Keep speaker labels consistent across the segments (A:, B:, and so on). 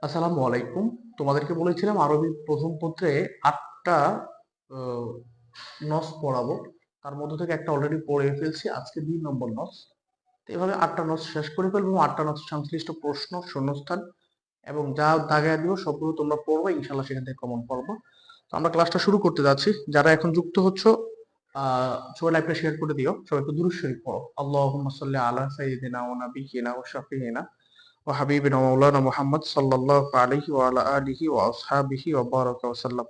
A: আসসালামু আলাইকুম। তোমাদেরকে বলেছিলাম আরবি প্রথম পত্রে ৮টা আহ, নস পড়াবো। তার মধ্যে থেকে একটা অলরেডি পড়ে ফেলছি, আজকে ২ নম্বর নস। তো এভাবে ৮টা নস শেষ করে ফেলবো এবং ৮টা নস সংশ্লিষ্ট প্রশ্ন, শূন্যস্থান এবং যা দাগায় দিব সবগুলো তোমরা পড়বে, ইনশাল্লাহ সেখান থেকে কমন পড়বো। তো আমরা ক্লাসটা শুরু করতে যাচ্ছি। যারা এখন যুক্ত হচ্ছ, সবাই লাইভটা শেয়ার করে দিও। সবাই একটু দুরূদ শরীফ পড়ো। আল্লাহুম্মা সাল্লি আলা সাইয়্যিদিনা ওয়া নাবিয়্যিনা ওয়া শাফিঈনা وحبيبنا ومولانا محمد صلى الله عليه وعلى آله وأصحابه وبارك وسلم.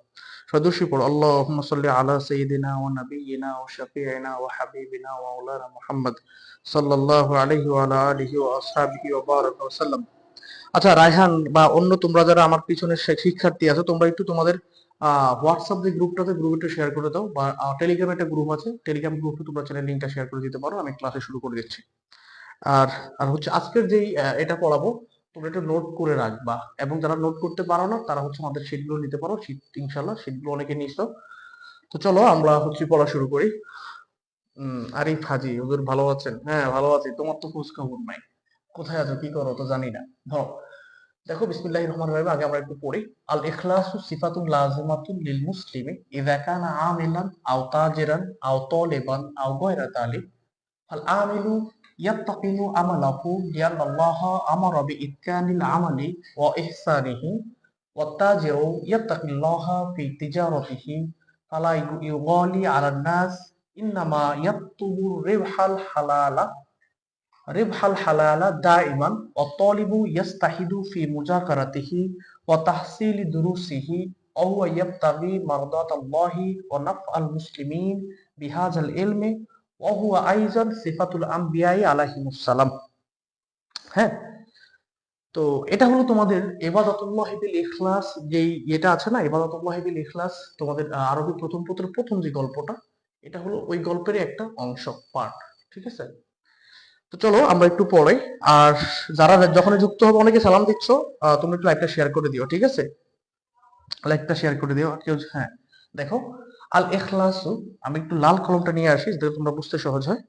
A: فدوشي পড়ো اللهم صل على سيدنا ونبينا وشفيعنا وحبيبنا ومولانا محمد صلى الله عليه وعلى آله وأصحابه وبارك وسلم. আচ্ছা রায়হান বা অন্য তোমরা যারা আমার পিছনে শিক্ষার্থী আছে, তোমরা একটু তোমাদের হোয়াটসঅ্যাপ যে গ্রুপটাতে গ্রুপে শেয়ার করে দাও, বা টেলিগ্রামে একটা গ্রুপ আছে, টেলিগ্রাম গ্রুপে তোমরা চ্যানেল লিংকটা শেয়ার করে দিতে পারো। আমি ক্লাসে শুরু করে দিচ্ছি। আর আর হচ্ছে আজকের যেই এটা পড়াবো, তোমরা একটু নোট করে রাখবা, এবং যারা নোট করতে পারো না তারা হচ্ছে আমাদের শীটগুলো নিতে পারো। শীট ইনশাল্লাহ শীটগুলো অনেকে নিছো। তো চলো আমরা হচ্ছে পড়া শুরু করি। আরিফ হাজি হুজুর ভালো আছেন? হ্যাঁ ভালো আছি, তোমার তো খোঁজ খবর নাই। কোথায় আছো, কি করো তো জানি না। ধরো, দেখো বিসমিল্লাহির রহমানির রহিম, আগে আমরা একটু পড়ি। আল ইখলাসু সিফাতুন লাযিমাতুন লিল মুসলিমি ইযা কানা আমিলান আও তাজিরান আও তালিবান আও গায়রা যালিক। فالعامل يتقن عمله لأن الله أمر بإتقان العمل وإحسانه، والتاجر يتقي الله في تجارته فلا يغالي على الناس، إنما يطلب ربح الحلال دائما، والطالب يجتهد في مذاكرته وتحصيل دروسه وهو يبتغي مرضاة الله ونفع المسلمين بهذا العلم، وهو أيضا صفة الأنبياء عليهم السلام. হ্যাঁ, তো এটা হলো তোমাদের ইবাদাতুল্লাহ বিল ইখলাস, যেই এটা আছে না, ইবাদাতুল্লাহ বিল ইখলাস, তোমাদের আরবি প্রথম পত্রের প্রথম যে গল্পটা, এটা হলো ওই গল্পেরই একটা অংশ, পার্ট। ঠিক আছে, তো চলো আমরা একটু পড়াই। আর যারা যখন যুক্ত হবে, অনেকে সালাম দিচ্ছ, তোমরা একটু লাইভটা শেয়ার করে দিও, ঠিক আছে? লাইভটা শেয়ার করে দিও কেউ। হ্যাঁ, দেখো, আল ইখলাসু, আমি একটু লাল কলমটা নিয়ে আসি যাতে তোমরা বুঝতে সহজ হয়।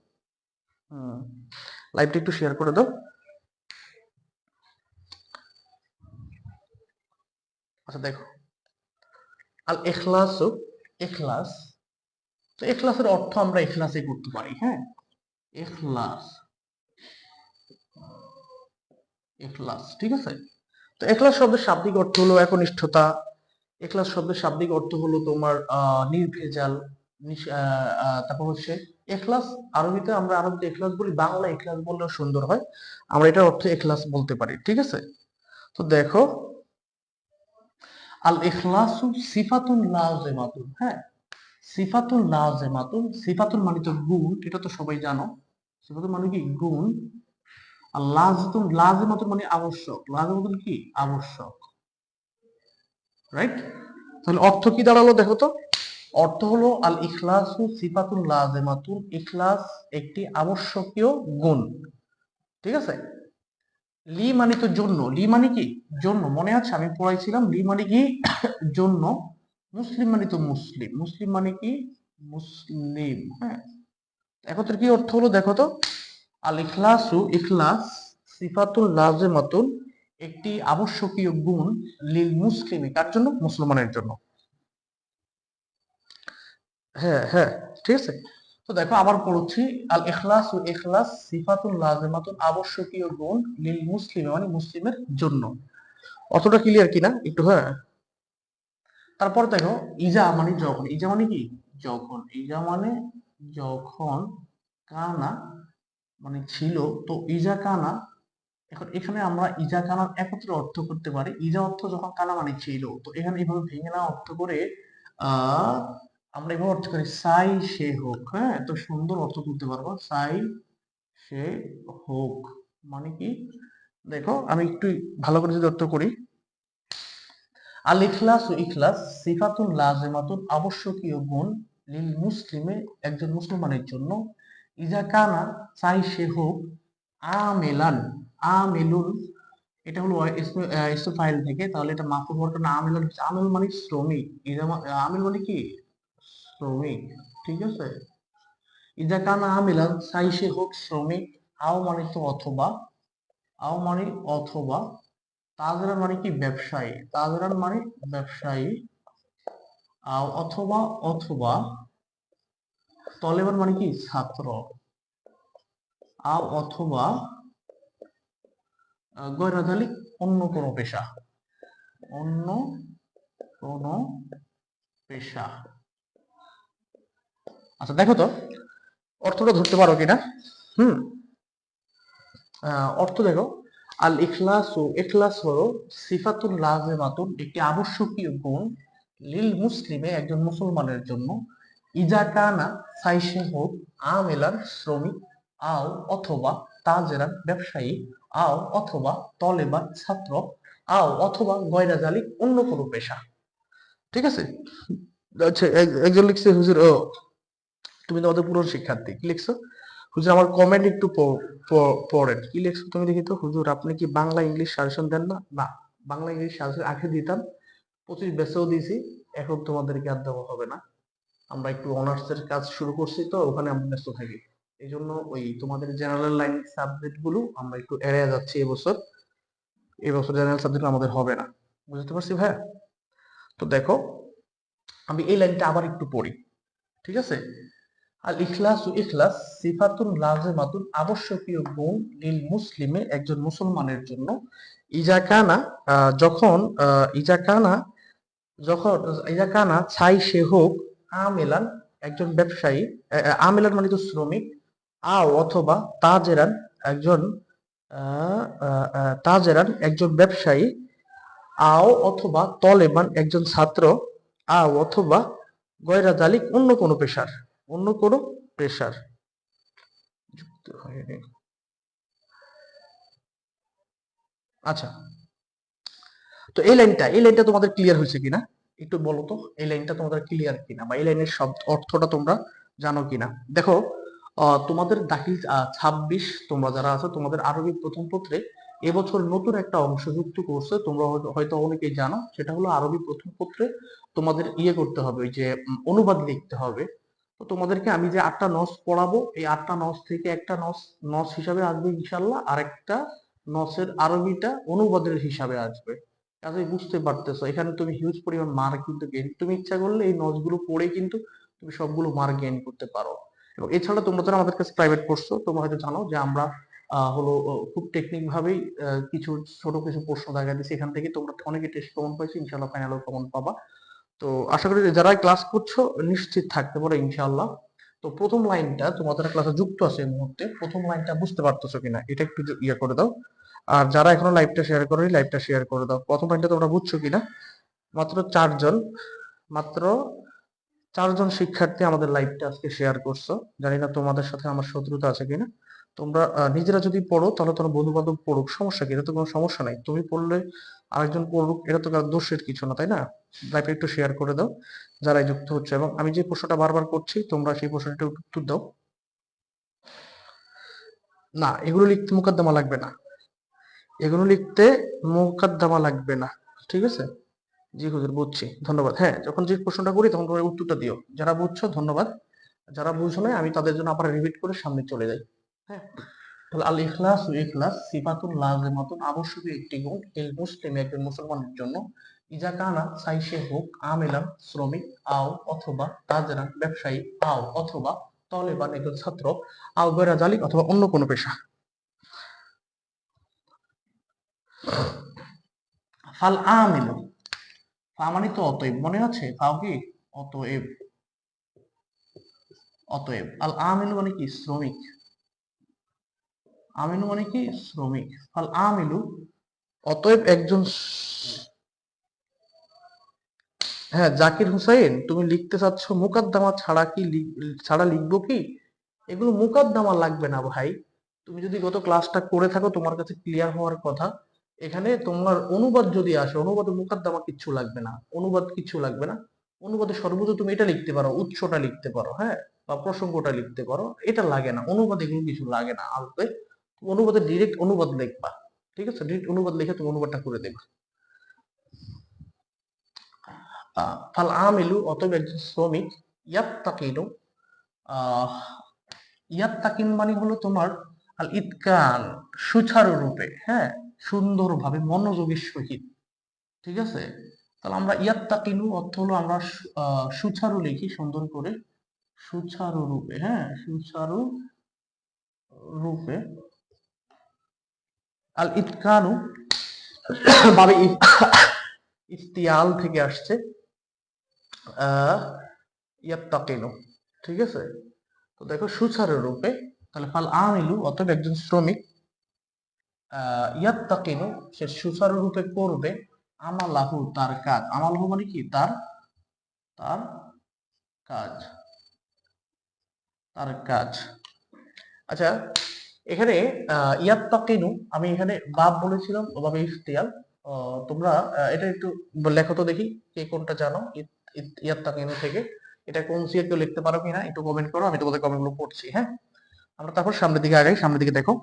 A: লাইভটা একটু শেয়ার করে দাও। আচ্ছা দেখো, আল ইখলাসু, ইখলাস। তো ইখলাসের অর্থ আমরা ইখলাসই করতে পারি। হ্যাঁ, ইখলাস, ইখলাস, ঠিক আছে। তো ইখলাস শব্দের শাব্দিক অর্থ হলো একনিষ্ঠতা। ইখলাস শব্দের শাব্দিক অর্থ হলো তোমার নির্ভেজাল। তারপর হচ্ছে ইখলাস, আরবিতে আমরা আরবিতে ইখলাস বলি, বাংলা ইখলাস বললেও সুন্দর হয়। আমরা এটার অর্থ ইখলাস বলতে পারি, ঠিক আছে। তো দেখো, আল ইখলাসু সিফাতুন লাযিমাতুন। হ্যাঁ, সিফাতুন লাযিমাতুন, সিফাতুন মানে তো গুণ, এটা তো সবাই জানো। সিফাতুন মানে কি? গুণ। আর লাযিমাতুন, লাযিমাতুন মানে আবশ্যক। লাযিমাতুন কি? আবশ্যক, রাইট? তাহলে অর্থ কি দাঁড়ালো দেখো তো। অর্থ হলো আল ইখলাসু সিফাতুল লাযিমাতুন, ইখলাস একটি আবশ্যকীয় গুণ। ঠিক আছে। লি মানে তো জন্য, লি মানে কি? জন্য। মনে আছে আমি পড়াইছিলাম, লি মানে কি? জন্য। মুসলিম মানে তো মুসলিম, মুসলিম মানে কি? মুসলিম। হ্যাঁ, একত্রে কি অর্থ হলো দেখো তো। আল ইখলাসু, ইখলাস সিফাতুল লাযিমাতুন, একটি আবশ্যকীয় গুণ, লিল মুসলিমি, কার জন্য? মুসলমানের জন্য। হ্যাঁ হ্যাঁ, ঠিক আছে। তো দেখো আবার পড়ছি। আল ইখলাস, ও ইখলাস সিফাতুল লাযিমাতুন, আবশ্যকীয় গুণ, লিল মুসলিম মানে মুসলিমের জন্য। অতটা ক্লিয়ার কিনা একটু? হ্যাঁ, তারপর দেখো, ইজা মানে যখন। ইজা মানে কি? যখন। ইজা মানে যখন, কানা মানে ছিল। তো ইজা কানা, এখন এখানে আমরা ইজা কানার একত্রে অর্থ করতে পারি। ইজা অর্থ যখন, কানা মানে ছিল। তো এখানে এইভাবে ভেঙে না অর্থ করে আহ আমরা এভাবে অর্থ করি, সাই সে হোক। হ্যাঁ, তো সুন্দর অর্থ করতে পারবো, সাই সে হোক মানে কি? দেখো আমি একটু ভালো করে যদি অর্থ করি, আল ইখলাস, ও ইখলাস সিফাতুন লাযিমাতুন, আবশ্যকীয় গুণ, লিল মুসলিমে, একজন মুসলমানের জন্য, ইজা কানা চাই সে হোক, আমেলান, আমেলুন, এটা হলো ইসম ফাইল থেকে, তাহলে এটা মাফুল হওয়ার কারণে আমেলান। আমেল মানে শ্রমিক, আমেল মানে কি? শ্রমিক, ঠিক আছে। ইজা কানা আমেলান চাই সে হোক শ্রমিক। আও মানে তো অথবা, আও মানে অথবা, তাজরান মানে কি ব্যবসায়ী, তাজরান মানে ব্যবসায়ী, অথবা অথবা তলেবান মানে কি ছাত্র, অথবা গৈরাদালি অন্য কোনো পেশা, অন্য কোনো পেশা। আচ্ছা দেখো তো অর্থটা ধরতে পারো কিনা। হুম, অর্থ দেখো, আল ইখলাসু, ইখলাস হলো সিফাতুল লাজিমাতুন, একটি আবশ্যকীয় গুণ, লিল মুসলিমে, একজন মুসলমানের জন্য, ইজা কানা, চাই সে হোক, আমেলান শ্রমিক, আও অথবা, তাজেরান ব্যবসায়ী, আও অথবা, তলেবান ছাত্র, আও অথবা, গয়রা জালিক অন্য কোনো পেশা। ঠিক আছে। আচ্ছা একজন লিখছে হুজুর, ও তুমি তো আমাদের পুরনো শিক্ষার্থী, কি লিখছো? হুজুর আমার কমেন্ট একটু পড়েন, কি লিখছো তুমি দেখি তো। হুজুর আপনি কি বাংলা ইংলিশ সাজেশন দেন না? না, বাংলা ইংলিশ সাজেশন আগে দিতাম, 25 ব্যাচেও দিয়েছি, এখন তোমাদেরকে আর দেওয়া হবে না। আমরা একটু অনার্স এর কাজ শুরু করছি, তো ওখানে আমরা ব্যস্ত থাকি, এই জন্য ওই তোমাদের জেনারেল লাইন সাবজেক্ট গুলো আমরা একটু এড়িয়ে যাচ্ছি এবছর। এবছর জেনারেল সাবজেক্ট আমাদের হবে না, বুঝতে পারছি ভাইয়া। তো দেখো আমি এই লাইনটা আবার একটু পড়ি, ঠিক আছে। আল ইখলাসু, ইখলাস সিফাতুন লাজিমাতুন, আবশ্যকীয় গুণ, লিল মুসলিমে, একজন মুসলমানের জন্য, ইজা কানা, যখন, ইজা কানা, যখন, ইজা কানা ছাই সে হোক, আমেলান একজন ব্যবসায়ী, আমেলান মানে তো শ্রমিক, অথবা, তাজেরান একজন, তাজেরান একজন ব্যবসায়ী, অথবা, তলেবান একজন ছাত্র, অথবা, গয়রা জালিক অন্য কোনো পেশার, অন্য কোনো পেশার যুক্ত হয়নি। আচ্ছা, তো এই লাইনটা তোমাদের ক্লিয়ার হয়েছে কিনা একটু বলো তো, এই লাইনটা তোমাদের ক্লিয়ার কিনা, বা এই লাইনের শব্দ অর্থটা তোমরা জানো কিনা। দেখো তোমাদের দাখিল 26 তোমরা যারা আছো, তোমাদের আরবি প্রথম পত্রে এবছর নতুন একটা অংশ যুক্ত করছে, তোমরা হয়তো অনেকেই জানো, সেটা হলো আরবি প্রথম পত্রে তোমাদের ইয়ে করতে হবে, ওই যে অনুবাদ লিখতে হবে। তো তোমাদেরকে আমি যে 8টা নস পড়াবো, এই 8টা নস থেকে একটা নস নস হিসাবে আসবে ইনশাল্লাহ, আর একটা নসের আরবিটা অনুবাদের হিসাবে আসবে। কাজে বুঝতে পারতেছো এখানে তুমি হিউজ পরিমাণ মার্ক কিন্তু গেইন, তুমি ইচ্ছা করলে এই নসগুলো পড়ে কিন্তু তুমি সবগুলো মার্ক গেইন করতে পারো। এবং এছাড়া তোমরা যারা আমাদের কাছে প্রাইভেট পড়ছো, তোমরা হয়তো জানো যে আমরা হলো খুব টেকনিক ভাবেই কিছু ছোট কিছু প্রশ্ন দেখা দিচ্ছি, এখান থেকে তোমরা অনেকে টেস্ট কমন পাইছো, ইনশাল্লাহ ফাইনালও কমন পাবা। তো আশা করি যে যারা ক্লাস করছো নিশ্চিত থাকতে পারো ইনশাআল্লাহ। তো প্রথম লাইনটা তোমাদের ক্লাসে যুক্ত আছে এই মুহূর্তে, প্রথম লাইনটা বুঝতে পারতেছো কিনা এটা একটু ইয়ে করে দাও। আর যারা এখনো লাইভটা শেয়ার করেনি লাইভটা শেয়ার করে দাও, প্রথম লাইনটা তোমরা বুঝছো কিনা। মাত্র চারজন, মাত্র 4জন শিক্ষার্থী আমাদের লাইভটা আজকে শেয়ার করছো, জানি না তোমাদের সাথে আমার শত্রুতা আছে কিনা। তোমরা নিজেরা যদি পড়ো তাহলে তোমার বন্ধু বান্ধব পড়ুক, সমস্যা কি, এটা তো কোনো সমস্যা নাই, তুমি পড়লে আরেকজন পড়ুক, এটা তো কারো দোষের কিছু না, তাই না। লাইভটা একটু শেয়ার করে দাও যারা যুক্ত হচ্ছে, এবং আমি যে প্রশ্নটা বারবার করছি তোমরা সেই প্রশ্নটা উত্তর দাও। না, এগুলো লিখতে মোকদ্দমা লাগবে না, এগুলো লিখতে মোকদ্দমা লাগবে না, ঠিক আছে। জি হুজুর বুঝছি, ধন্যবাদ। হ্যাঁ, যখন যে প্রশ্নটা করি তখন তোমরা উত্তরটা দিও, যারা বুঝছো ধন্যবাদ, যারা বুঝছো না আমি তাদের জন্য আবার রিপিট করে সামনে চলে যাই। হ্যাঁ, তাহলে আল ইখলাস, ইখলাস সিফাতুন লাজিমাতুন, আবশ্যকীয় একটি গুণ, লিল মুসলিম একজন মুসলমানের জন্য, ইজা কানা চাই সে হোক, আমেলান শ্রমিক, অথবা, তাজরান ব্যবসায়ী, অথবা, তলেবান একজন ছাত্র, গয়রা জালিক অথবা অন্য কোনো পেশা। ফাল আমিলু, ফা মানে তো অতএব, মনে আছে ফাও কি অতএব, অতএব আল আমিলু মানে কি শ্রমিক, আমিলু মানে কি শ্রমিক, ফাল আমিলু অতএব একজন হ্যাঁ জাকির হুসাইন, তুমি লিখতে চাচ্ছ মুকাদ্দামা ছাড়া কি ছাড়া লিখবো কি? এগুলো মুকাদ্দামা লাগবে না ভাই, তুমি যদি গত ক্লাসটা করে থাকো তোমার কাছে ক্লিয়ার হওয়ার কথা। এখানে তোমার অনুবাদ যদি আসে, অনুবাদে মুকাদ্দামা কিচ্ছু লাগবে না, অনুবাদ কিচ্ছু লাগবে না। অনুবাদে সর্বোচ্চ তুমি এটা লিখতে পারো, উৎসটা লিখতে পারো, হ্যাঁ, বা প্রসঙ্গটা লিখতে পারো, এটা লাগে না, অনুবাদে এগুলো কিছু লাগে না আলতে। অনুবাদে ডিরেক্ট অনুবাদ লিখবা, ঠিক আছে, ডিরেক্ট অনুবাদ লিখে তুমি অনুবাদটা করে দেবা। ফাল আমিলু অতএব একজন শ্রমিক, ইয়াত্তাকিনু, আহ ইয়াত্তাকিন মানে হলো তোমার আল ইতকান, সুচারু রূপে, হ্যাঁ, সুন্দরভাবে মনোযোগের সহিত। ঠিক আছে, তাহলে আমরা ইয়াত্তাকিনু অর্থ হলো আমরা সুচারু লিখি সুন্দর করে, সুচারু রূপে, হ্যাঁ সুচারু রূপে। আল ইতকানু ভাবে ইস্তিয়াল থেকে আসছে ইয়াত্তাকিনু। ঠিক আছে, তো দেখো সুচারু রূপে, তাহলে ফাল আমিলু অতএব একজন শ্রমিক, ইয়াত্তাকিনু সে সুচারু রূপে করবে, আমালাহু তার কাজ, আমালাহু মানে কি তার তার কাজ, তার কাজ। আচ্ছা, এখানে ইয়াত্তাকিনু আমি এখানে বাব বলেছিলাম ওভাবে ইফতিয়াল। তোমরা এটা একটু লেখো তো দেখি কে কোনটা জানো ইয়াত্তাকিনু থেকে, এটা কোন সিয়ে কেউ লিখতে পারো কিনা একটু কমেন্ট করো, আমি তোমাদের কমেন্ট গুলো পড়ছি। হ্যাঁ, আমরা তারপর সামনের দিকে আগাই, সামনের দিকে দেখো।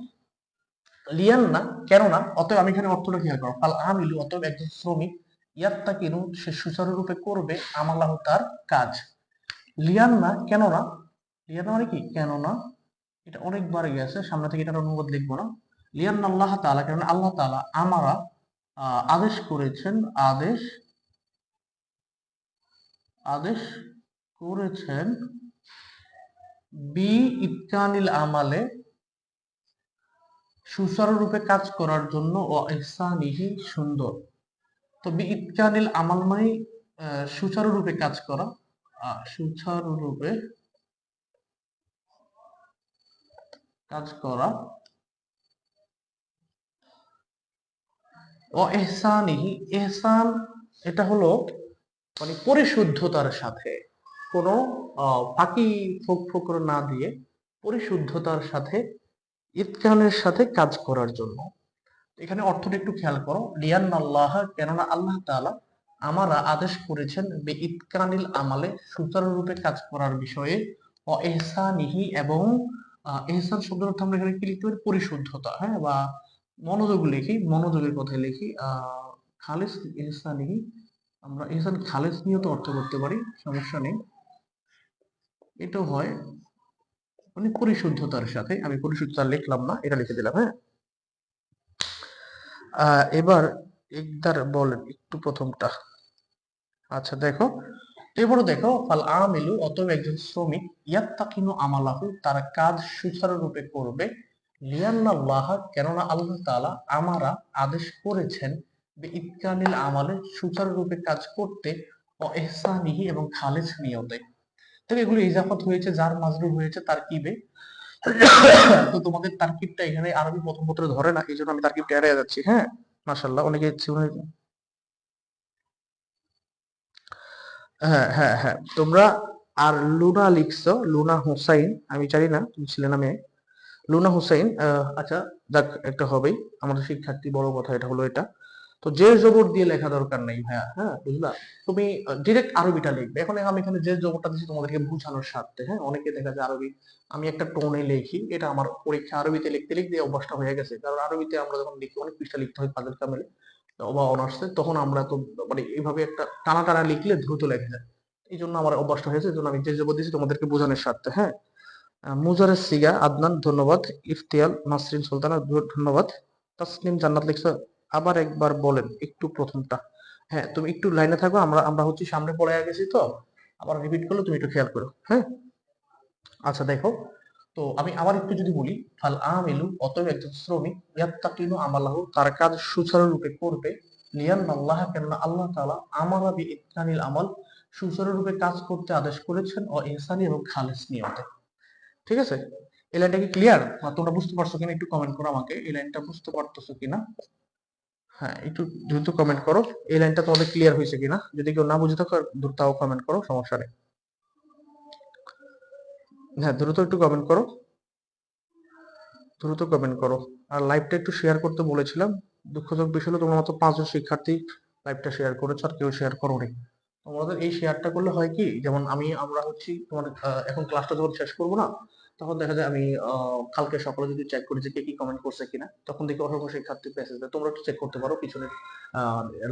A: লিয়ান না কেন না, অতএব আমি এখানে অর্থটা খেয়াল করো, ফাল আমিলু অতএব একজন শ্রমিক, ইয়াত্তাকিনু সে সুচারুরূপে করবে, আমালাহু তার কাজ। লিয়ান না কেন না, লিয়ান মানে কি কেন না, এটা অনেকবার গেছে, সামনে থেকে এটার অনুবাদ লিখবো না। লিয়ান আল্লাহ তাআলা কারণ আল্লাহ তাআলা আমারা আদেশ করেছেন, আদেশ আদেশ করেছেন বি ইতকানিল আমালে সুচারুরূপে কাজ করার জন্য, ও ইহসানিহি সুন্দর। তো বি ইতকানিল আমাল মানে সুচারুরূপে কাজ করা, সুচারুরূপে কাজ করা, ও ইহসানিহি ইহসান এটা হলো মানে পরিশুদ্ধতার সাথে, কোনো ফাঁকি ফোকর না দিয়ে পরিশুদ্ধতার সাথে ইতকানের সাথে কাজ করার জন্য। এখানে অর্থটা একটু খেয়াল করো, লিয়ান আল্লাহ কেননা আল্লাহ তাআলা আমারা আদেশ করেছেন বে ইতকানিল আমালে সুচারুরূপে কাজ করার বিষয়ে, ও ইহসানিহি এবং ইহসান শব্দের অর্থ আমরা এখানে কি লিখতে পারি পরিশুদ্ধতা, হ্যাঁ বা মনোযোগ লিখি, মনোযোগের কথায় লিখি খালিস ইহসানিহি, আমরা ইহসান খালিস নিয়ে তো অর্থ করতে পারি, সমস্যা নেই, এটাও হয় মানে পরিশুদ্ধতার সাথে। আমি পরিশুদ্ধতা লিখলাম না, এটা লিখে দিলাম। হ্যাঁ, এবার ইকদার বলেন একটু প্রথমটা। আচ্ছা দেখো, এবারও দেখো, ফাল আমিলু অতএব একজন শ্রমিক, ইয়াত্তাকিনু আমালাহু তার কাজ সুচারুরূপে করবে, লিয়ান্নাল্লাহ কেননা আল্লাহ তাআলা আমারা আদেশ করেছেন বে ইতকানিল আমালে সুচারুরূপে কাজ করতে, ও ইহসানিহি এবং খালিস নিয়তে। তো এগুলো ইজাফত হয়েছে, যার মাজরুর হয়েছে তারকিবে। তো তোমাদের তারকিবটা এখানে আরবি প্রথম পত্রে ধরে না, এই জন্য আমি তারকিবটা এড়িয়ে যাচ্ছি। হ্যাঁ, মাশাআল্লাহ, অনেকে হ্যাঁ হ্যাঁ হ্যাঁ, তোমরা আর লুনা লিখছো, লুনা হুসাইন, আমি জানি না তুমি ছিলে না মেয়ে, লুনা হুসাইন। আচ্ছা যাক, একটা হবেই, আমাদের শিক্ষার্থী, বড় কথা এটা হলো এটা। তো যে জবর দিয়ে লেখা দরকার নেই ভাইয়া, হ্যাঁ বুঝলা, তুমি ডিরেক্ট আরবিটা লিখবে। এখন আমি এখানে যে জবরটা দিচ্ছি তোমাদেরকে বোঝানোর স্বার্থে, হ্যাঁ অনেকে দেখা যায় আরবি আমি একটা টোনে লিখি, এটা আমার পরীক্ষা আরবিতে লিখতে লিখতে অভ্যাসটা হয়ে গেছে, কারণ আরবিতে আমরা যখন লিখি অনেক পৃষ্ঠা লিখতে হয় ফাজিল কামেলে বা অনার্সে, তখন আমরা তো মানে এইভাবে একটা টানা টানা লিখলে দ্রুত লেখা যায়, এই জন্য আমার অভ্যাসটা হয়েছে, এই জন্য আমি যে জবর দিচ্ছি তোমাদেরকে বোঝানোর স্বার্থে। হ্যাঁ, মুজারের সিগা আদনান ধন্যবাদ, ইফতিয়াল নাসরিন সুলতানা ধন্যবাদ, তাসনিম জান্নাত লিখছো, আবার একবার বলেন একটু প্রথমটা। হ্যাঁ, তুমি একটু লাইনে থাকো, আমরা আমরা হচ্ছে সামনে পড়ে গেছি, তো আবার রিপিট করলে তুমি একটু খেয়াল করো। হ্যাঁ, আচ্ছা দেখো, তো আমি আবার একটু যদি বলি, ফাল আমিলু অতএব একজন শ্রমিক, ইয়াত্তাকিনু আমালাহু তার কাজ সুচারুরূপে করবে, লিয়ান্নাল্লাহ কেননা আল্লাহ তাআলা আমারা বি ইতকানিল আমাল সুচারুরূপে কাজ করতে আদেশ করেছেন, ও ইহসানি এবং খালিস নিয়তে। ঠিক আছে, এই লাইনটা কি ক্লিয়ার? তোমরা বুঝতে পারছো কিনা একটু কমেন্ট করো আমাকে, এই লাইনটা বুঝতে পারতেছো কিনা। হ্যাঁ, একটু দ্রুত কমেন্ট করো এই লাইনটা তোমাদের ক্লিয়ার হয়েছে কিনা, যদি কেউ না বুঝে থাকো তাও কমেন্ট করো, সমস্যা নেই। হ্যাঁ, দ্রুত একটু কমেন্ট করো, দ্রুত কমেন্ট করো। আর লাইভটা একটু শেয়ার করতে বলেছিলাম, দুঃখজনক বিষয় হলো তোমরা মাত্র 5 জন শিক্ষার্থী লাইভটা শেয়ার করেছো, আর কেউ শেয়ার করোনি। তোমাদের এই শেয়ারটা করলে হয় কি, যেমন আমরা হচ্ছি তোমার এখন ক্লাসটা যখন শেষ করবো না, তখন দেখা যায় আমি কালকে সকালে যদি চেক করি যে কে কি কমেন্ট করছে কিনা, তখন দেখি অসংখ্য শিক্ষার্থী মেসেজ দেয়, তোমরা একটু চেক করতে পারো পিছনের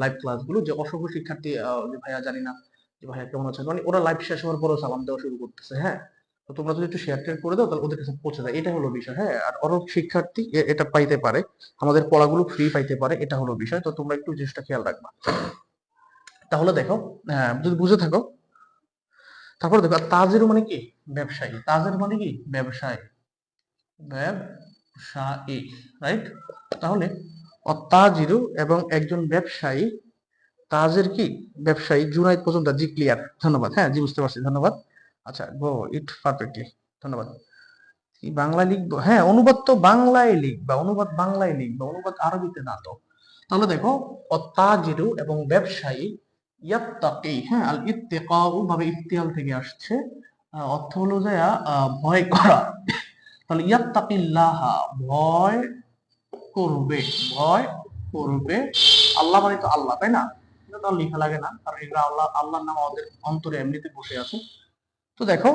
A: লাইভ ক্লাসগুলো, যে অসংখ্য শিক্ষার্থী যে ভাইয়া জানি না যে ভাইয়া কেমন আছে, মানে ওরা লাইভ শেষ হওয়ার পরেও সালাম দেওয়া শুরু করতেছে। হ্যাঁ, তো তোমরা যদি একটু শেয়ার টেয়ার করে দাও তাহলে ওদের কাছে পৌঁছে যায়, এটা হলো বিষয়। হ্যাঁ, আর অনেক শিক্ষার্থী এটা পাইতে পারে, আমাদের পড়াগুলো ফ্রি পাইতে পারে, এটা হলো বিষয়। তো তোমরা একটু জিনিসটা খেয়াল রাখবা। তাহলে দেখো, হ্যাঁ যদি বুঝে থাকো, তারপরে দেখো তাজের মানে কি, ব্যবসায়ী। তাজের মানে কি, ব্যবসায়ী, ব্যবসায়ী, রাইট। তাহলে অত্তাজিরু এবং একজন ব্যবসায়ী, তাজের কি, ব্যবসায়ী, জুনাইদ পর্যন্ত, জি ক্লিয়ার, ধন্যবাদ। হ্যাঁ জি বুঝতে পারছি, ধন্যবাদ। আচ্ছা গো ইট পারফেক্টলি, ধন্যবাদ। কি বাংলায় লিখবো? হ্যাঁ অনুবাদ তো বাংলায় লিখবা, অনুবাদ বাংলায় লিখবা, অনুবাদ আরবিতে না তো। তাহলে দেখো অত্তাজিরু এবং ব্যবসায়ী, ইয়াত্তাকি, হ্যাঁ আল ইত্তিকাউ ভাবে ইফতিয়াল থেকে আসছে, অর্থ হলো যে ভয় করা। তাহলে ইয়াত্তাকিল্লাহা, ভয় করবে, ভয় করবে। আল্লাহ মানে তো আল্লাহ, তাই না? এটা তো আর লেখা লাগে না, কারণ এগুলো আল্লাহ, আল্লাহর নাম আমাদের অন্তরে এমনিতে বসে আছে। তো দেখো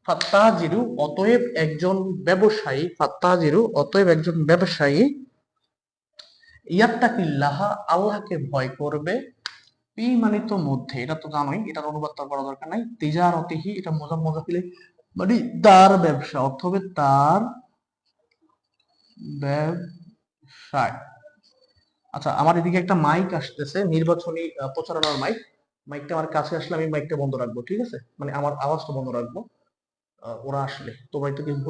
A: ফাত্তাজিরু অতএব একজন ব্যবসায়ী, ফাত্তাজিরু অতএব একজন ব্যবসায়ী, ইয়াত্তাকিল্লাহা আল্লাহকে ভয় করবে, পি মানে তো মধ্যে, এটা তো জানোই, এটার অনুবাদ তো করা দরকার নাই। তিজারতিহি, এটা মোজাফিলে মানে তার ব্যবসা, অর্থ হবে তার ব্যবসায়। আচ্ছা আমার এদিকে একটা মাইক আসতেছে, নির্বাচনী প্রচারণার মাইক। মাইকটা আমার কাছে আসলে আমি মাইকটা বন্ধ রাখবো, ঠিক আছে? মানে আমার আওয়াজটা বন্ধ রাখবো। ওরা আসলে তোমরা একটু কিন্তু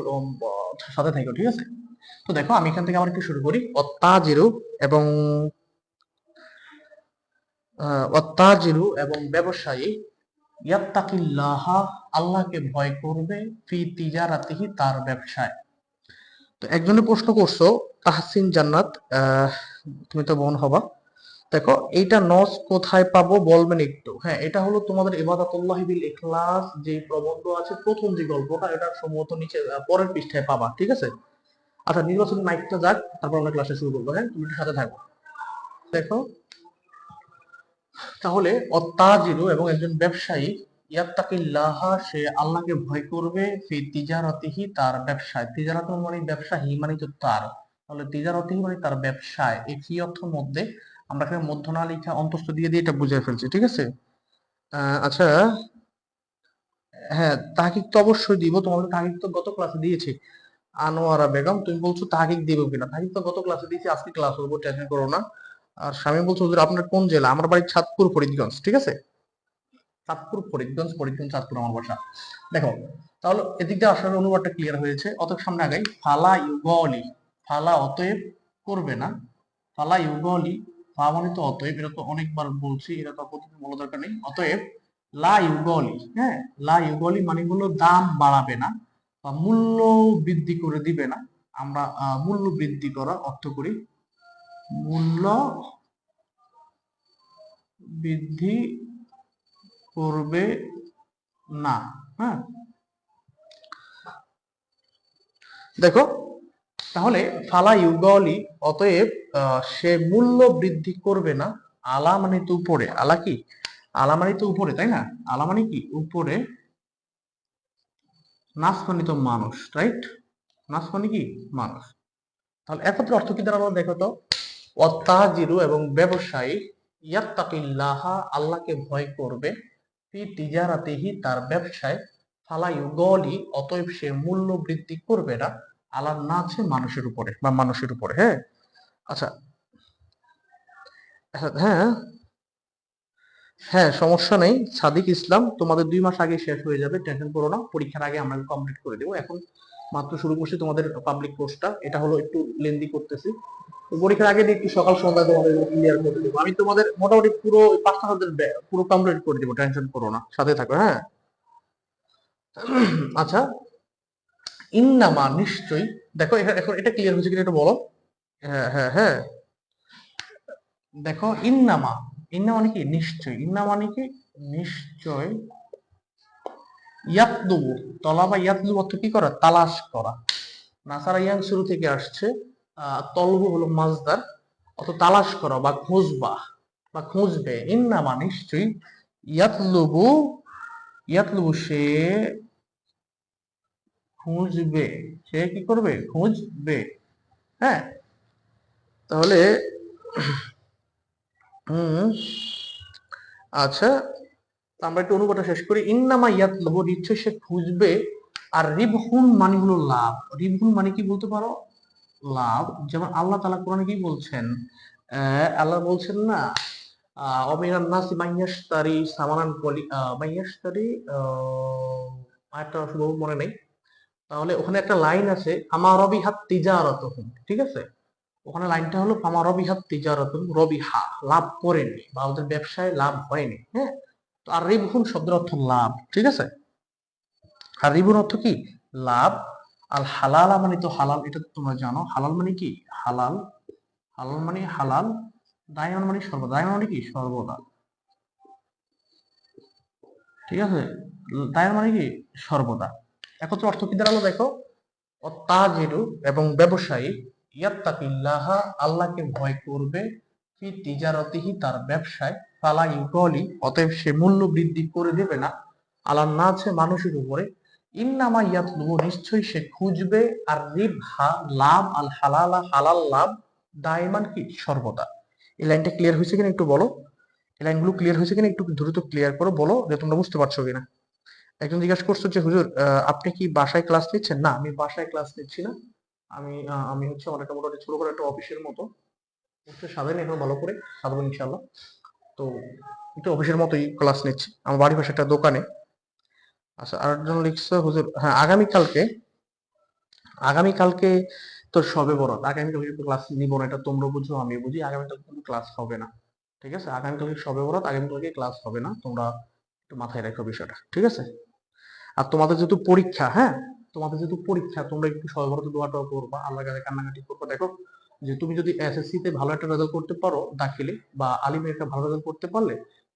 A: সাথে থাকো, ঠিক আছে? তো দেখো আমি এখান থেকে আবার একটু শুরু করি। অত্তাজিরু এবং অত্তাজিরু এবং ব্যবসায়ী, ইয়াত্তাকিল্লাহা আল্লাহকে ভয় করবে, ফি তিজারাতিহি তার ব্যবসায়। তো একজনে প্রশ্ন করছো, তাহসিন জান্নাত, তুমি তো বোন হবা। দেখো এইটা নস কোথায় পাবো বলবেন একটু? হ্যাঁ এটা হলো তোমাদের ইবাদাতুল্লাহি বিল ইখলাস যে প্রবন্ধ আছে, প্রথম যে গল্পটা, এটা সম্ভবত নিচে পরের পৃষ্ঠায় পাবা, ঠিক আছে? আচ্ছা নির্বাচনী মাইকটা যাক, তারপর আমরা ক্লাসে শুরু করবো। হ্যাঁ তুমি একটু সাথে থাকো। দেখো তাহলে অত্তাজিরু এবং একজন ব্যবসায়ী, ইয়াত্তাকিল্লাহা সে আল্লাহকে ভয় করবে, ফি তিজারাতিহি তার ব্যবসায়। তিজারাত মানে ব্যবসা, হি মানে তো তার, তাহলে তিজারাতিহি মানে তার ব্যবসায়। এই ফি অর্থের মধ্যে আমরা এখানে মধ্য না লিখা অন্তস্থ দিয়ে দিয়ে এটা বুঝে ফেলছি, ঠিক আছে? আচ্ছা, হ্যাঁ তাহকিক তো অবশ্যই দিব, তোমাদের তাহকিক তো গত ক্লাসে দিয়েছি। আনোয়ারা বেগম তুমি বলছো তাহকিক দিব কিনা, তাহকিক তো গত ক্লাসে দিয়েছি, আজকে ক্লাস করবো, টেনশন করো না। আর স্বামী বলছো হুজুর আপনার কোন জেলা? আমার বাড়ি চাঁদপুর ফরিদগঞ্জ, ঠিক আছে? চাঁদপুর ফরিদগঞ্জ, ফরিদগঞ্জ চাঁদপুর আমার বাসা। দেখো তাহলে এদিক দিয়ে আসার অনুবাদটা ক্লিয়ার হয়েছে। অতএব সামনে আগাই। ফালা ইউগলি, ফালা অতএব করবে না, ফালা ইউগলি, ফা মানে তো অতএব, এটা তো অনেকবার বলছি, এটা তো প্রতিদিন বলার দরকার নেই। অতএব লা ইউগলি, হ্যাঁ লা ইউগলি মানে হলো দাম বাড়াবে না বা মূল্য বৃদ্ধি করে দিবে না। আমরা মূল্য বৃদ্ধি করা অর্থ করি, মূল্য বৃদ্ধি করবে না। হ্যাঁ দেখো তাহলে ফালা ইউগলি অতএব সে মূল্য বৃদ্ধি করবে না, আলা মানে তো উপরে, আলা কি, আলা মানে তো উপরে, তাই না? আলা মানে কি উপরে, নাস মানে তো মানুষ, রাইট? নাস মানে কি মানুষ। তাহলে একত্র অর্থ কি দাঁড়ালো দেখো তো, অত্তাজিরু এবং ব্যবসায়ী, ইয়াত্তাকিল্লাহা আল্লাহকে ভয় করবে, ফি তিজারাতিহি তার ব্যবসায়, ফালা ইউগলি অতএব সে মূল্য বৃদ্ধি করবে না, আলার না আছে মানুষের উপরে বা মানুষের উপরে। হ্যাঁ আচ্ছা, হ্যাঁ হ্যাঁ সমস্যা নেই সাদিক ইসলাম, তোমাদের 2 মাস আগে শেষ হয়ে যাবে, টেনশন করো না, পরীক্ষার আগে আমরা কমপ্লিট করে দেবো। এখন মাত্র শুরু করছি তোমাদের পাবলিক কোর্সটা, এটা হলো একটু লেন্দি করতেছি। তো পরীক্ষার আগে একটু সকাল সন্ধ্যা তোমাদের ক্লিয়ার করে দেবো আমি, তোমাদের মোটামুটি পুরো 5টা পুরো কমপ্লিট করে দেবো, টেনশন করো না, সাথে থাকো। হ্যাঁ আচ্ছা, ইন্নামা নিশ্চয়ই, দেখো এখন এটা ক্লিয়ার হয়েছে কিনা একটু বলো। হ্যাঁ হ্যাঁ হ্যাঁ দেখো ইন্নামা, ইন্না মানে কি নিশ্চয়, ইন্না মানে কি নিশ্চয়, ইয়াতলুবু, তলাবা ইয়াতলুবু অর্থ কি করা, তালাশ করা। নাসারা ইয়ান শুরু থেকে আসছে, তলবু হলো মাজদার, অত তালাশ করা বা খুঁজবা বা খুঁজবে। ইন্নামা নিশ্চয়ই, ইয়াতলুবু, ইয়াতলুবু সে খুঁজবে, সে কি করবে, খুঁজবে। হ্যাঁ তাহলে হম আচ্ছা, আমরা একটু অনুবাদটা শেষ করি। ইন্নামা ইয়াতলুবু নিশ্চয় সে খুঁজবে, আর রিবহুন মানে হলো লাভ। রিবহুন মানে কি বলতে পারো? লাভ। যেমন আল্লাহ তাআলা কোরআনে কি বলছেন? আল্লাহ বলছেন না, অমিনান নাসি মাইয়াশতারি সামানান কলি মাইয়াশতারি, আরেকটা শুধু মনে নেই। তাহলে ওখানে একটা লাইন আছে, আমার রবিহাত তিজারাতুহুম, ঠিক আছে? ওখানে লাইনটা হলো আমার রবিহাত তিজারাতুহুম, রবিহা লাভ করেনি বা ওদের ব্যবসায় লাভ হয়নি, হ্যাঁ। তো আর রিবহুন শব্দের অর্থ লাভ, ঠিক আছে? আর রিবুর অর্থ কি? লাভ। আর হালালা মানে তো হালাল, এটা তো তোমরা জানো। হালাল মানে কি? হালাল। হালাল মানে হালাল। দায়মান মানে সর্বদা। দায়মান মানে কি? সর্বদা, ঠিক আছে? দায়মান মানে কি? সর্বদা। একত্র অর্থ কি দাঁড়ালো দেখো? অত্তাজিরু এবং ব্যবসায়ী, ইয়াত্তাকিল্লাহা আল্লাহকে ভয় করবে, ফি তিজারতিহি তার ব্যবসায়, ফালা ইউগলি অতএব সে মূল্য বৃদ্ধি করে দেবে না, আলান নাছে মানুষের উপরে, ইন্নামা ইয়াতলুবু নিশ্চয়ই সে খুঁজবে, আর রিবহা লাভ, আল হালালা হালাল লাভ, দায়মান কি? সর্বদা। এই লাইনটা ক্লিয়ার হয়েছে কিনা একটু বলো? এই লাইনগুলো ক্লিয়ার হয়েছে কিনা একটু দ্রুত ক্লিয়ার করো, বলো যে তোমরা বুঝতে পারছো কিনা। একজন জিজ্ঞাসা করছো যে হুজুর আপনি কি বাসায় ক্লাস নিচ্ছেন? না, আমি বাসায় ক্লাস নিচ্ছি না। আমি হচ্ছে আমার একটা মোটামুটি ছোট করে একটা অফিসের মতো হচ্ছে, সাজাইনি এখন ভালো করে, সাজাবো ইনশাল্লাহ। তো একটু অফিসের মতোই ক্লাস নিচ্ছি, আমার বাড়ির পাশে একটা দোকানে। আচ্ছা, আরেকজন লিখছে হুজুর, হ্যাঁ আগামীকালকে তোর সবে বরাত, আগামীকালকে কিন্তু ক্লাস নিব না, এটা তোমরা বুঝো আমি বুঝি, আগামীকালকে কিন্তু ক্লাস হবে না, ঠিক আছে? আগামীকালকে সবে বরাত, আগামীকালকে ক্লাস হবে না, তোমরা একটু মাথায় রাখো বিষয়টা, ঠিক আছে? আর তোমাদের যেহেতু পরীক্ষা, হ্যাঁ, তোমাদের যেহেতু পরীক্ষা, তোমরা একটু সর্বরত দোয়াটাও করবা, আল্লাহর কাছে কান্নাকাটি করবা। দেখো, যে তুমি যদি এসএসসি তে ভালো একটা রেজাল্ট করতে পারো দাখিলে, বা আলিমে একটা ভালো রেজাল্ট করতে পারলে,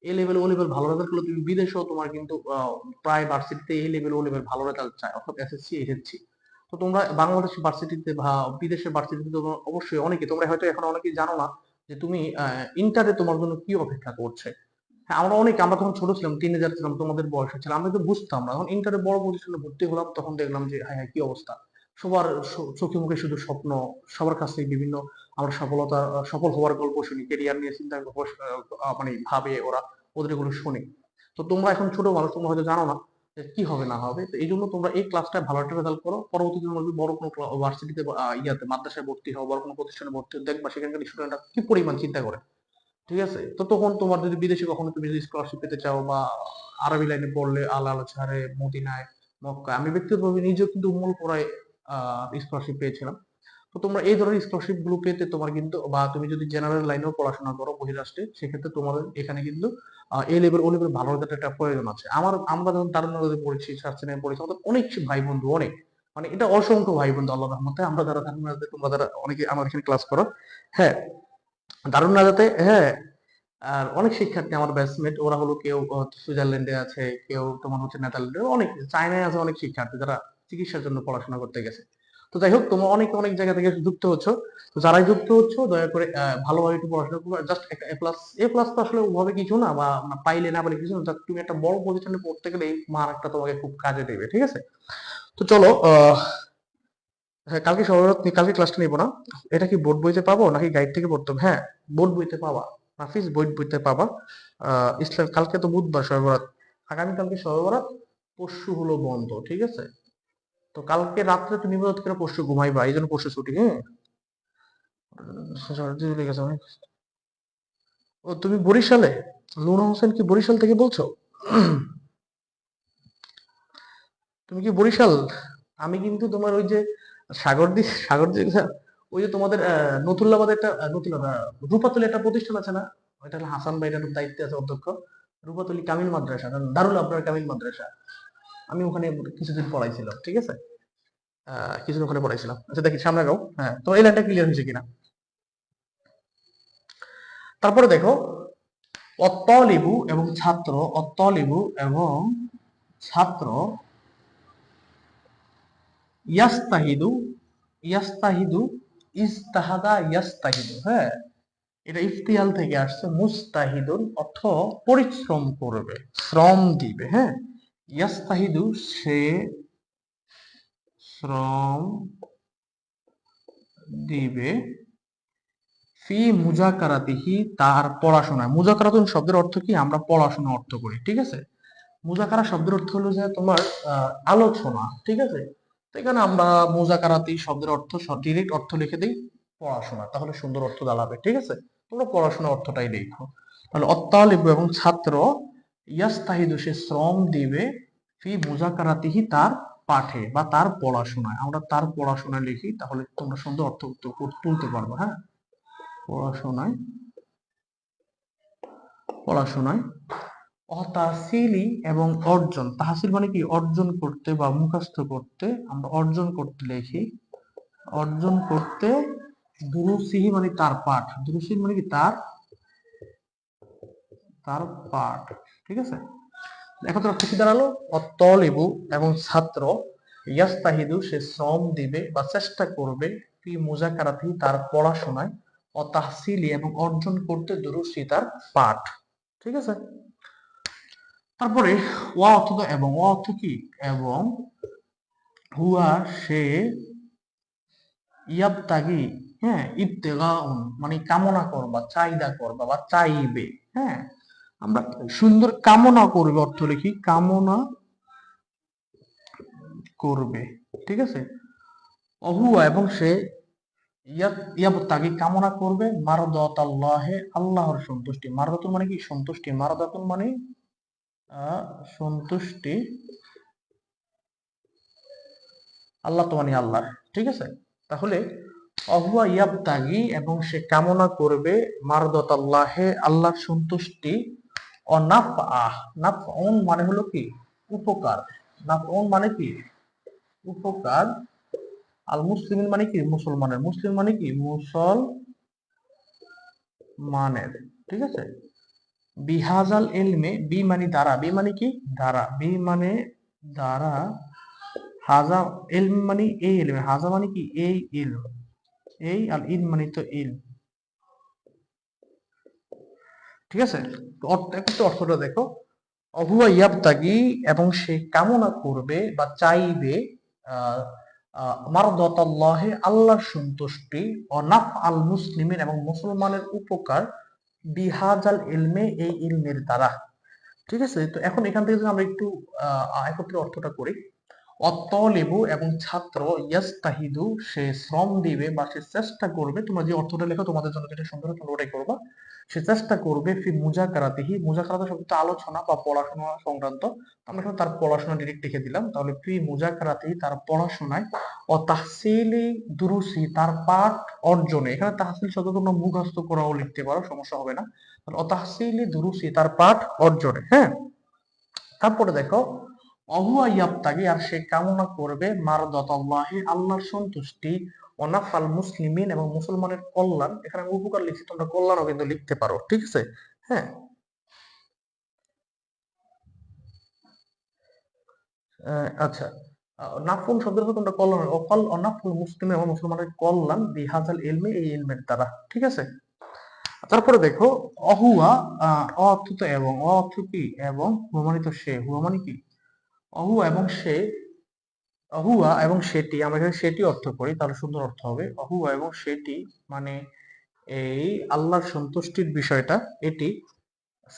A: এ লেভেল ও লেভেল ভালো রেজাল্ট করলে তুমি বিদেশেও তোমার কিন্তু প্রায় ভার্সিটিতে এ লেভেল ও লেভেল ভালো রেজাল্ট চায়, অর্থাৎ এসএসসি এসএসসি। তো তোমরা বাংলাদেশের ভার্সিটিতে বা বিদেশের ভার্সিটিতে তোমরা অবশ্যই অনেকে, তোমরা হয়তো এখন অনেকেই জানো না যে তুমি ইন্টারে তোমার জন্য কি অপেক্ষা করছে। হ্যাঁ, আমরা তখন ছোট ছিলাম, টিনেজার ছিলাম, তোমাদের বয়সে ছিলাম, আমরা তো বুঝতাম না। যখন ইন্টারে বড় পজিশনে ভর্তি হলাম, তখন দেখলাম যে হ্যাঁ হ্যাঁ, কি অবস্থা। সবার চোখে মুখে শুধু স্বপ্ন, সবার কাছে বিভিন্ন আমরা সফলতা, সফল হওয়ার গল্প শুনি, কেরিয়ার নিয়ে চিন্তা মানে ভাবে ওরা, ওদের এগুলো শুনি। তো তোমরা এখন ছোট মানুষ, তোমরা হয়তো জানো না যে কি হবে না হবে। তো এই জন্য তোমরা এই ক্লাসটা ভালো একটা রেজাল্ট করো, পরবর্তীতে তোমরা যদি বড় কোনো ভার্সিটিতে ইয়াতে মাদ্রাসায় ভর্তি হও, বড় কোনো প্রতিষ্ঠানে ভর্তি হও, দেখবা সেখানকার স্টুডেন্টরা কি পরিমাণ চিন্তা করে, ঠিক আছে? তো তখন তোমার যদি বিদেশে কখনো তুমি যদি স্কলারশিপ পেতে চাও, বা আরবি লাইনে পড়লে আল আজহারে, মদিনায়, মক্কায়, আমি ব্যক্তিগতভাবে নিজেও কিন্তু উম্মুল কোরায় স্কলারশিপ পেয়েছিলাম। তো তোমরা এই ধরনের স্কলারশিপ গুলো পেতে তোমার কিন্তু, বা তুমি যদি জেনারেল লাইনেও পড়াশোনা করো বহিরাষ্ট্রে, সেক্ষেত্রে তোমাদের এখানে কিন্তু এ লেভেল ও লেভেল ভালো রেজাল্ট একটা প্রয়োজন আছে। আমরা যখন দারুণাগাতে পড়েছি, সার্চেনে পড়েছি, আমাদের অনেক ভাই বন্ধু, অনেক, মানে এটা অসংখ্য ভাই বন্ধু আল্লাহ রহমতে, আমরা যারা দারুণাগাতে, তোমরা যারা অনেকে আমার এখানে ক্লাস করো, হ্যাঁ, দারুণাগাতে, হ্যাঁ। আর অনেক শিক্ষার্থী আমার ব্যাচমেট, ওরা হলো কেউ সুইজারল্যান্ডে আছে, কেউ তোমার হচ্ছে নেদারল্যান্ডে, অনেক চায়নায় আছে অনেক শিক্ষার্থী যারা চিকিৎসার জন্য পড়াশোনা করতে গেছে। তো যাই হোক, তোমরা অনেক অনেক জায়গা থেকে যুক্ত হচ্ছ। তো যারাই যুক্ত হচ্ছ, দয়া করে ভালোভাবে একটু পড়াশোনা করবে। জাস্ট একটা এ প্লাস, এ প্লাস তো আসলে ওভাবে কিছু না, বা পাইলে না বলে কিছু না, just তুমি একটা বড় পজিশনে পড়তে গেলে এই মার্কটা তোমাকে খুব কাজে দেবে, ঠিক আছে? তো চলো, হ্যাঁ, কালকে কালকে ক্লাসটা নিবো না। এটা কি বোর্ড বইতে পাবো নাকি গাইড থেকে পড়তে হবে? হ্যাঁ, বোর্ড বইতে পাবা, নাফিস বোর্ড বইতে পাবা। ইসলাম, কালকে তো বুধবার শবে বরাত, আগামীকালকে শবে বরাত, পরশু হলো বন্ধ, ঠিক আছে? তো কালকে রাত্রে তুমি ইবাদত করে পরশু ঘুমাইবা, এই জন্য পরশু ছুটি, হ্যাঁ। সর্দি লেগেছে অনেক। ও তুমি বরিশালে? লুনা হোসেন কি বরিশাল থেকে বলছো? তুমি কি বরিশাল? আমি কিন্তু তোমার ওই যে সাগরদ্বীপ, ওই যে তোমাদের নতুল্লাবাদে একটা নতুল্লাবা রূপাতলি একটা প্রতিষ্ঠান আছে না, ওইটা হলো হাসান ভাই, এটার দায়িত্বে আছে অধ্যক্ষ। রূপাতলি কামিল মাদ্রাসা, দারুল আবরার কামিল মাদ্রাসা, আমি ওখানে কিছুদিন পড়াইছিলাম, ঠিক আছে? কিছুদিন ওখানে পড়াইছিলাম। আচ্ছা, দেখি সামনে গাও, হ্যাঁ, তো এই লাইনটা ক্লিয়ার হয়েছে কিনা। তারপরে দেখো, অত্তলিবু এবং ছাত্র, অত্তলিবু এবং ছাত্র, ইয়াস্তাহিদু, ইয়াস্তাহিদু, ইস্তাহাদা ইয়াস্তাহিদু, হ্যাঁ, এটা ইফতিহাল থেকে আসছে, মুস্তাহিদুন অর্থ পরিশ্রম করবে, শ্রম দিবে, হ্যাঁ। ইয়াস্তাহিদু সে শ্রম দিবে, ফি মুজাকারাতিহি তার পড়াশোনায়। মুজাকারাতুন শব্দের অর্থ কি? আমরা পড়াশোনা অর্থ করি, ঠিক আছে? মুজাকারা শব্দের অর্থ হলো যে তোমার আলোচনা, ঠিক আছে। তো এখানে আমরা মুজাকারাতি শব্দের অর্থ ডিরেক্ট অর্থ লিখে দিই পড়াশোনা, তাহলে সুন্দর অর্থ দাঁড়াবে, ঠিক আছে। তোমরা পড়াশোনা অর্থটাই লিখো। তাহলে অত্তালিবু এবং ছাত্র, ইয়াস্তাহিদু সে শ্রম দিবে, ফি মুজাকারাতিহি তার পাঠে বা তার পড়াশোনায়। আমরা তার পড়াশোনায় লিখি, তাহলে তোমরা সুন্দর অর্থ তুলতে পারবে। হ্যাঁ, পড়াশোনায়, পড়াশোনায়। অতাসিলি এবং অর্জন, তাহসিল মানে কি অর্জন করতে বা মুখস্থ করতে, আমরা অর্জন করতে লিখি, অর্জন করতে। দুরুসিহি মানে তার পাঠ, দুরুসিহি মানে কি তার, তার পাঠ, ঠিক আছে। এখন তো অর্থ কি দাঁড়ালো, অত্তলিবু এবং ছাত্র, ইয়াস্তাহিদু সে শ্রম দিবে বা চেষ্টা করবে, ফি মুজাকারাতি তার পড়াশোনায়, অতাহসিলি এবং অর্জন করতে, দুরুসি তার পাঠ, ঠিক আছে। তারপরে ওয়া অর্থ তো এবং, ওয়া অর্থ কি এবং, হুয়া সে, ইয়াবতাগি, হ্যাঁ, ইবতেগাউন মানে কামনা করবা, চাহিদা করবা বা চাইবে। হ্যাঁ, আমরা সুন্দর কামনা করবে অর্থ লিখি, কামনা করবে, ঠিক আছে। অহুয়া এবং সে, ইয়াবতাগি কামনা করবে, মারদাতাল্লাহে আল্লাহর সন্তুষ্টি। মারদাতুন মানে কি সন্তুষ্টি, মারদাতুন মানে সন্তুষ্টি, আল্লাহ তো মানে আল্লাহ, ঠিক আছে। তাহলে অহুয়া ইয়াবতাগি এবং সে কামনা করবে, মারদাতাল্লাহে আল্লাহর সন্তুষ্টি, অনাফআহ, নাফউন মানে হলো কি উপকার, নাফউন মানে কি উপকার, আল মুসলিমিন মানে কি মুসলমানের, মুসলিম মানে কি মুসলমানের, ঠিক আছে। বিহাজাল ইলমে, বি মানে দ্বারা, বি মানে কি দ্বারা, বি মানে দ্বারা, হাজা ইলম মানে এই ইলমে, হাজা মানে কি এই ইলম, এই আর ইলম মানে তো ইলম, ঠিক আছে। তো একটু অর্থটা দেখো, অহুয়া ইয়াবতাগি এবং সে কামনা করবে বা চাইবে, মারদাতাল্লাহি আল্লাহর সন্তুষ্টি, ও নাফ আল মুসলিমিন এবং মুসলমানের উপকার, বিহাজাল ইলমে এই ইলমের দ্বারা, ঠিক আছে। তো এখন এখান থেকে যদি আমরা একটু একত্রে অর্থটা করি, অত্তলিবু এবং ছাত্র, ইয়াস্তাহিদু সে শ্রম দিবে বা সে চেষ্টা করবে, তোমরা যে অর্থটা লেখো তোমাদের জন্য যেটা সুন্দর তোমরা ওটাই করবা। সে চেষ্টা করবে, ফি মুজাকারাতিহি, মুজাকারাত শব্দটা আলোচনা বা পড়াশোনা সংক্রান্ত, আমরা এখানে তার পড়াশোনা ডিরেক্ট লিখে দিলাম, তাহলে ফি মুজাকারাতিহি তার পড়াশোনায়, ও তাহসিলি দুরুসি তার পাঠ অর্জনে। এখানে তাহসিল শব্দ তোমরা মুখস্থ করাও লিখতে পারো, সমস্যা হবে না। তাহলে ও তাহসিলি দুরুসি তার পাঠ অর্জনে। হ্যাঁ, তারপরে দেখো, অহুয়া ইয়াবতাগি আর সে কামনা করবে, মারদাতাল্লাহি আল্লাহর সন্তুষ্টি, ওনাফাল মুসলিমিন এবং মুসলমানের কল্যাণ। এখানে আমি উপকার লিখছি, তোমরা কল্যাণও কিন্তু লিখতে পারো, ঠিক আছে। হ্যাঁ, আচ্ছা, নাফুল শব্দের অর্থ তোমরা কল্যাণ, অকল অনাফুল মুসলিম এবং মুসলমানের কল্যাণ, বিহাজাল ইলমে এই ইলমের দ্বারা, ঠিক আছে। তারপরে দেখো, অহুয়া, অর্থ তো এবং, অর্থ কি এবং, হুয়া মানে তো সে, হুয়া মানে কি অহুয়া এবং সে, অহুয়া এবং সেটি, আমরা এখানে সেটি অর্থ করি তাহলে সুন্দর অর্থ হবে। অহুয়া এবং সেটি মানে এই আল্লাহর সন্তুষ্টির বিষয়টা, এটি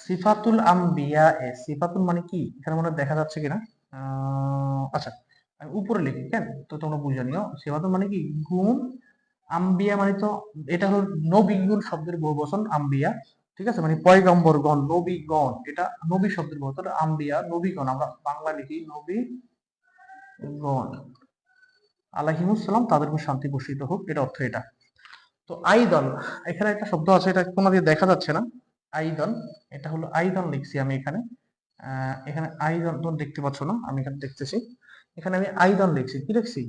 A: সিফাতুল আম্বিয়া এ, সিফাতুল মানে কি এখানে মনে হয় দেখা যাচ্ছে কিনা, আচ্ছা আমি উপরে লিখি কেন, তো তোমরা বুঝে নিও। সিফাতুল মানে কি গুণ, আম্বিয়া মানে তো এটা হলো নবীগুণ শব্দের বহুবচন আম্বিয়া, ঠিক আছে, মানে পয়গম্বরগণ, নবীগণ, এটা নবী শব্দের বহুবচন, আম্বিয়া নবীগণ, আমরা বাংলা লিখি নবীগণ আলাইহিমুসসালাম, তাদের উপর শান্তি বর্ষিত হোক, এটা অর্থ এটা। তো আইদন, এখানে একটা শব্দ আছে, এটা কোনো দিয়ে দেখা যাচ্ছে না, আইদন, এটা হলো আইদন লিখছি আমি এখানে, এখানে আইদন তো দেখতে পাচ্ছ না, আমি এখানে দেখতেছি, এখানে আমি আইদন লিখছি, কি লিখছি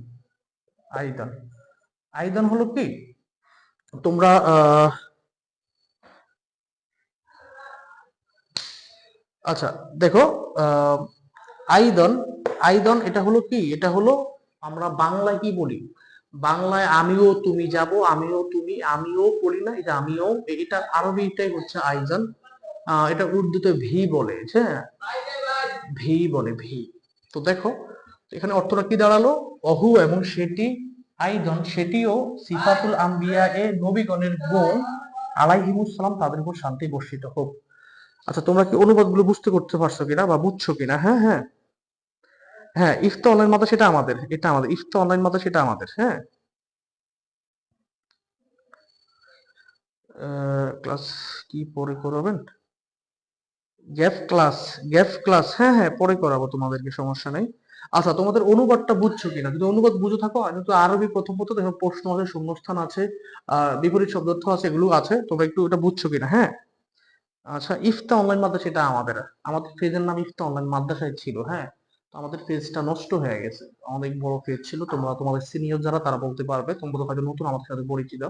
A: আইদন। আইদন হলো কি তোমরা আচ্ছা দেখো, আহ আইদন, আইদন এটা হলো কি, এটা হলো আমরা বাংলায় কি বলি, বাংলায় আমিও তুমি যাব, আমিও তুমি, আমিও বলি না, এটা আমিও, এটা আরবিটাই হচ্ছে আইজন, এটা উর্দুতে ভি বলে, হ্যাঁ ভি বলে, ভি। তো দেখো এখানে অর্থটা কি দাঁড়ালো, অহু এবং সেটি, আইজন সেটিও, সিফাতুল আম্বিয়া এ নবীগণের গুণ, আলাইহিমুস সালাম তাদের উপর শান্তি বর্ষিত হোক। আচ্ছা, তোমরা কি অনুবাদগুলো বুঝতে করতে পারছো কিনা বা বুঝছো কিনা? হ্যাঁ, হ্যাঁ, হ্যাঁ, ইফতা অনলাইন মাদ্রাসা সেটা আমাদের, এটা আমাদের ইফতা অনলাইন মাদ্রাসা সেটা আমাদের। হ্যাঁ, ক্লাস কি পরে করাবেন? গ্যাপ ক্লাস, গ্যাপ ক্লাস, হ্যাঁ হ্যাঁ, পরে করাবো তোমাদেরকে, সমস্যা নেই। আচ্ছা, তোমাদের অনুবাদটা বুঝছো কিনা? যদি অনুবাদ বুঝে থাকো, আমি তো আরবি প্রথম প্রথম দেখো প্রশ্ন আছে, শূন্যস্থান আছে, বিপরীত শব্দার্থ আছে, এগুলো আছে, তোমরা একটু এটা বুঝছো কিনা? হ্যাঁ। আচ্ছা, ইফতা অনলাইন মাদ্রাসা এটা আমাদের, আমাদের পেজের নাম ইফতা অনলাইন মাদ্রাসায় ছিল। হ্যাঁ, তো আমাদের পেজটা নষ্ট হয়ে গেছে, অনেক বড় পেজ ছিল, তোমরা তোমাদের সিনিয়র যারা তারা বলতে পারবে, তোমরা তো হয়তো নতুন আমাদের সাথে পরিচিত।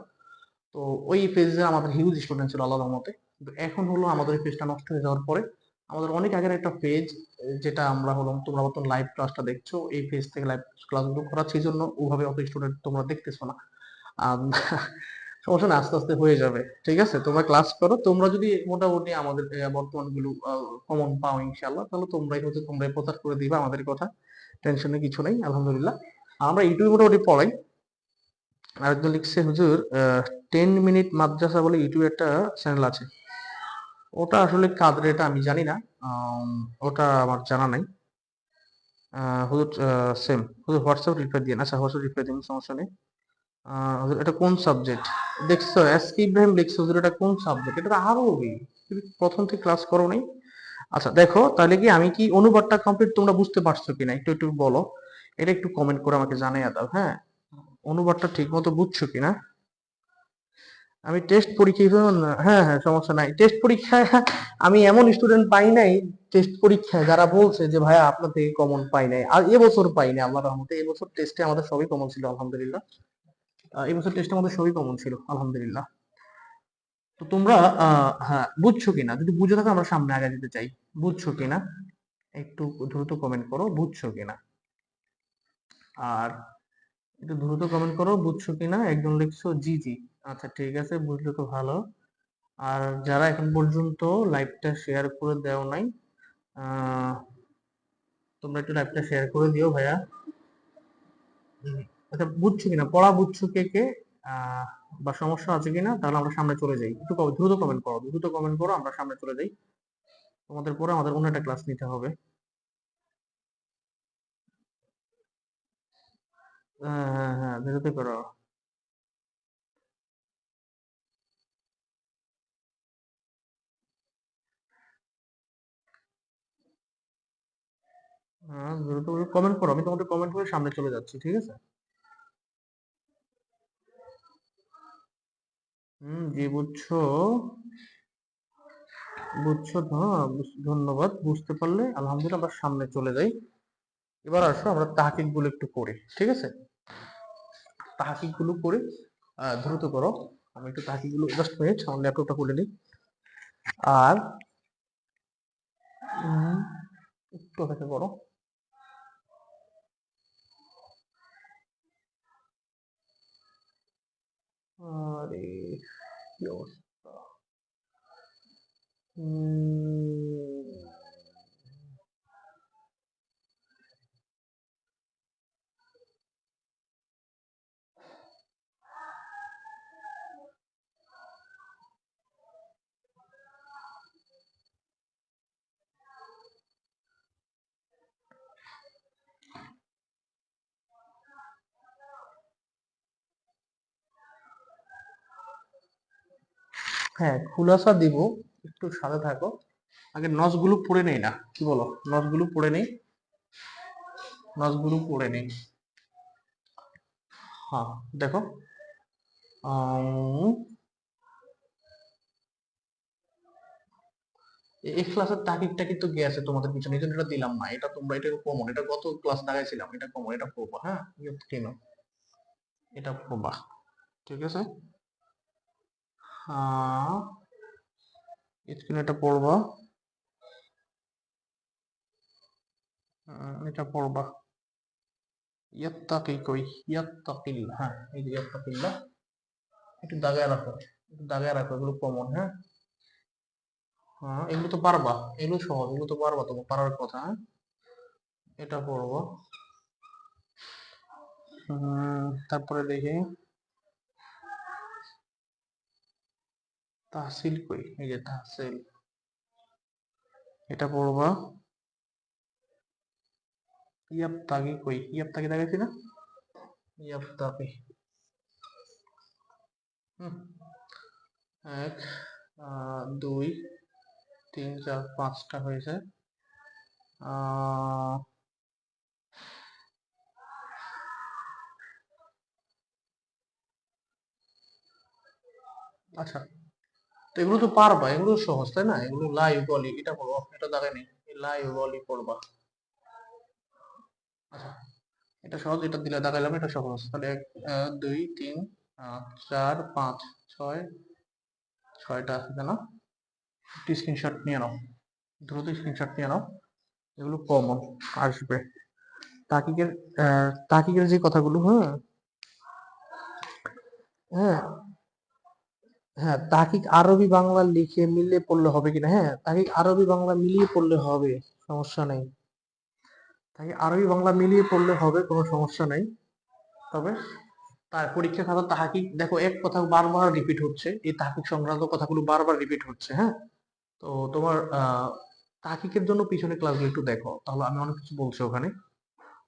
A: তো ওই পেজে আমাদের হিউজ স্টুডেন্ট ছিল আল্লাহর রহমতে। কিন্তু এখন হলো আমাদের এই পেজটা নষ্ট হয়ে যাওয়ার পরে আমাদের অনেক আগের একটা পেজ, যেটা আমরা হলাম, তোমরা মতন লাইভ ক্লাসটা দেখছো, এই পেজ থেকে লাইভ ক্লাসগুলো করাচ্ছি, এই জন্য ওভাবে অত স্টুডেন্ট তোমরা দেখতেছো না। আম, সমস্যা না, আস্তে আস্তে হয়ে যাবে, ঠিক আছে? তোমরা ক্লাস করো, তোমরা যদি মোটামুটি আমাদের বর্তমান গুলো কমন পাও ইনশাল্লাহ, তাহলে তোমরাই প্রচার করে দিবা আমাদের কথা, টেনশনের কিছু নেই, আলহামদুলিল্লাহ। আমরা ইউটিউবে মোটামুটি পড়াই। আরেকজন লিখছে, হুজুর 10 মিনিট মাদ্রাসা বলে ইউটিউবে একটা চ্যানেল আছে, ওটা আসলে কাদের এটা আমি জানি না, আম, ওটা আমার জানা নাই। হুজুর সেম, হুজুর হোয়াটসঅ্যাপ রিপ্লাই দিন। আচ্ছা, হোয়াটসঅ্যাপ রিপ্লাই দিন, সমস্যা নেই। হুজুর এটা কোন সাবজেক্ট? দেখছো এসকে ইব্রাহিম লিখছে, হুজুর এটা কোন সাবজেক্ট? এটা তো আরবি, তুমি প্রথম থেকে ক্লাস করো নাই? আচ্ছা দেখো, তাহলে কি আমি কি অনুবাদটা কমপ্লিট তোমরা বুঝতে পারছো কিনা একটু একটু বলো, এটা একটু কমেন্ট করে আমাকে জানিয়ে দাও। হ্যাঁ, অনুবাদটা ঠিক মতো বুঝছো কিনা? আমি টেস্ট পরীক্ষায়, হ্যাঁ হ্যাঁ, সমস্যা নাই, টেস্ট পরীক্ষায় আমি এমন স্টুডেন্ট পাই নাই টেস্ট পরীক্ষায় যারা বলছে যে ভাইয়া আপনার থেকে কমন পাই নাই, আর এবছর পাই নাই আল্লাহর রহমতে, এবছর টেস্টে আমাদের সবই কমন ছিল আলহামদুলিল্লাহ। এবছর টেস্টে আমাদের সবই কমন ছিল আলহামদুলিল্লাহ। তো তোমরা হ্যাঁ, বুঝছো কিনা? যদি বুঝে থাকো আমরা সামনে আগে যেতে চাই। বুঝছো কিনা একটু দ্রুত কমেন্ট করো, বুঝছো কিনা। আর একটু দ্রুত কমেন্ট করো, বুঝছো কিনা। একজন লিখছো জি জি, আচ্ছা ঠিক আছে, বুঝলে তো ভালো। আর যারা এখন পর্যন্ত লাইভটা শেয়ার করে দেও নাই, আহ, তোমরা একটু লাইভটা শেয়ার করে দিও ভাইয়া। আচ্ছা, বুঝছো কিনা, পড়া বুঝছো কে কে, আহ, বা সমস্যা আছে কিনা, তাহলে আমরা সামনে চলে যাই। একটু দ্রুত কমেন্ট করো, দ্রুত কমেন্ট করো, আমরা সামনে চলে যাই। তোমাদের পরে আমাদের অন্য একটা ক্লাস নিতে হবে। হ্যাঁ হ্যাঁ হ্যাঁ, দ্রুত করো। হ্যাঁ, দ্রুত কমেন্ট করো, আমি তোমাদের কমেন্ট করে সামনে চলে যাচ্ছি, ঠিক আছে? জি বুঝছো, বুঝছো তো, হ্যাঁ, ধন্যবাদ, বুঝতে পারলে আলহামদুলিল্লাহ, আমরা সামনে চলে যাই। এবার আসো আমরা তাহকিক গুলো একটু করি, ঠিক আছে? তাহকিক গুলো করে দ্রুত করো। আমি একটু তাহকিক গুলো, জাস্ট মিনিট, আমার ল্যাপটপটা খুলে নিই। আর উম, একটু অপেক্ষা করো। আরে কি অবস্থা! উম, হ্যাঁ, খুলাসা দিব, একটু সাথে থাকো। আগে নসগুলো পড়ে নেই না, কি বলো? নসগুলো পড়ে নেই, নসগুলো পড়ে নেই। হ্যাঁ, দেখো, আম, এই ক্লাসের তাকিকটা কিন্তু গেছে তোমাদের পিছনে, এই জন্য এটা দিলাম না। এটা তোমরা, এটা কমন, এটা গত ক্লাস লাগাইছিলাম, এটা কমন, এটা পড়বা। হ্যাঁ, কেন, এটা পড়বা, ঠিক আছে? হ্যাঁ, স্ক্রিনে এটা পড়বা, এটা পড়বা। ইয়াত্তাকি কই, ইয়াত্তাকিল্লাহ, হ্যাঁ, এই যে ইয়াত্তাকিল্লাহ, একটু দাগায় রাখো, একটু দাগায় রাখো, এগুলো কমন। হ্যাঁ, হ্যাঁ, এগুলো তো পারবা, এগুলো সহজ, এগুলো তো পারবা, তোমার পারার কথা। হ্যাঁ, এটা পড়বো। তারপরে দেখি তাহসিল কই, এই যে তাহসিল, এটা পড়বা। ইয়াব তাগি কই, ইয়াব তাগি দেখাইছি না? ইয়াব তাগি। হুম, 1 2 3 4 5টা হয়েছে। আহ, আচ্ছা, তো এগুলো তো পারবা, এগুলো সহজ তাই না? এগুলো লাই গলি এটা পড়ো, এটা দাগে নেই, লাই গলি পড়বা। আচ্ছা, এটা সহজ, এটা দিলে দাগাইলাম, এটা সহজ। তাহলে 2 3 4 5 6, 6টা আছে না? একটি স্ক্রিনশট নিয়ে নাও, দ্রুত স্ক্রিনশট নিয়ে নাও, এগুলো কমন আসবে। তাকিকের তাকিকের যে কথাগুলো, হ্যাঁ হ্যাঁ হ্যাঁ, তাকিক আরবি বাংলা লিখে মিলিয়ে পড়লে হবে কিনা, হ্যাঁ তাকিক আরবি বাংলা মিলিয়ে পড়লে হবে, সমস্যা নেই। তাকে আরবি বাংলা মিলিয়ে পড়লে হবে, কোনো সমস্যা নেই। তবে তার পরীক্ষা খাতা তাহাকিক দেখো, এক কথা বারবার রিপিট হচ্ছে, এই তাহাকিক সংক্রান্ত কথাগুলো বারবার রিপিট হচ্ছে, হ্যাঁ। তো তোমার তাহকিকের জন্য পিছনে ক্লাসগুলো একটু দেখো, তাহলে আমি অনেক কিছু বলছি ওখানে।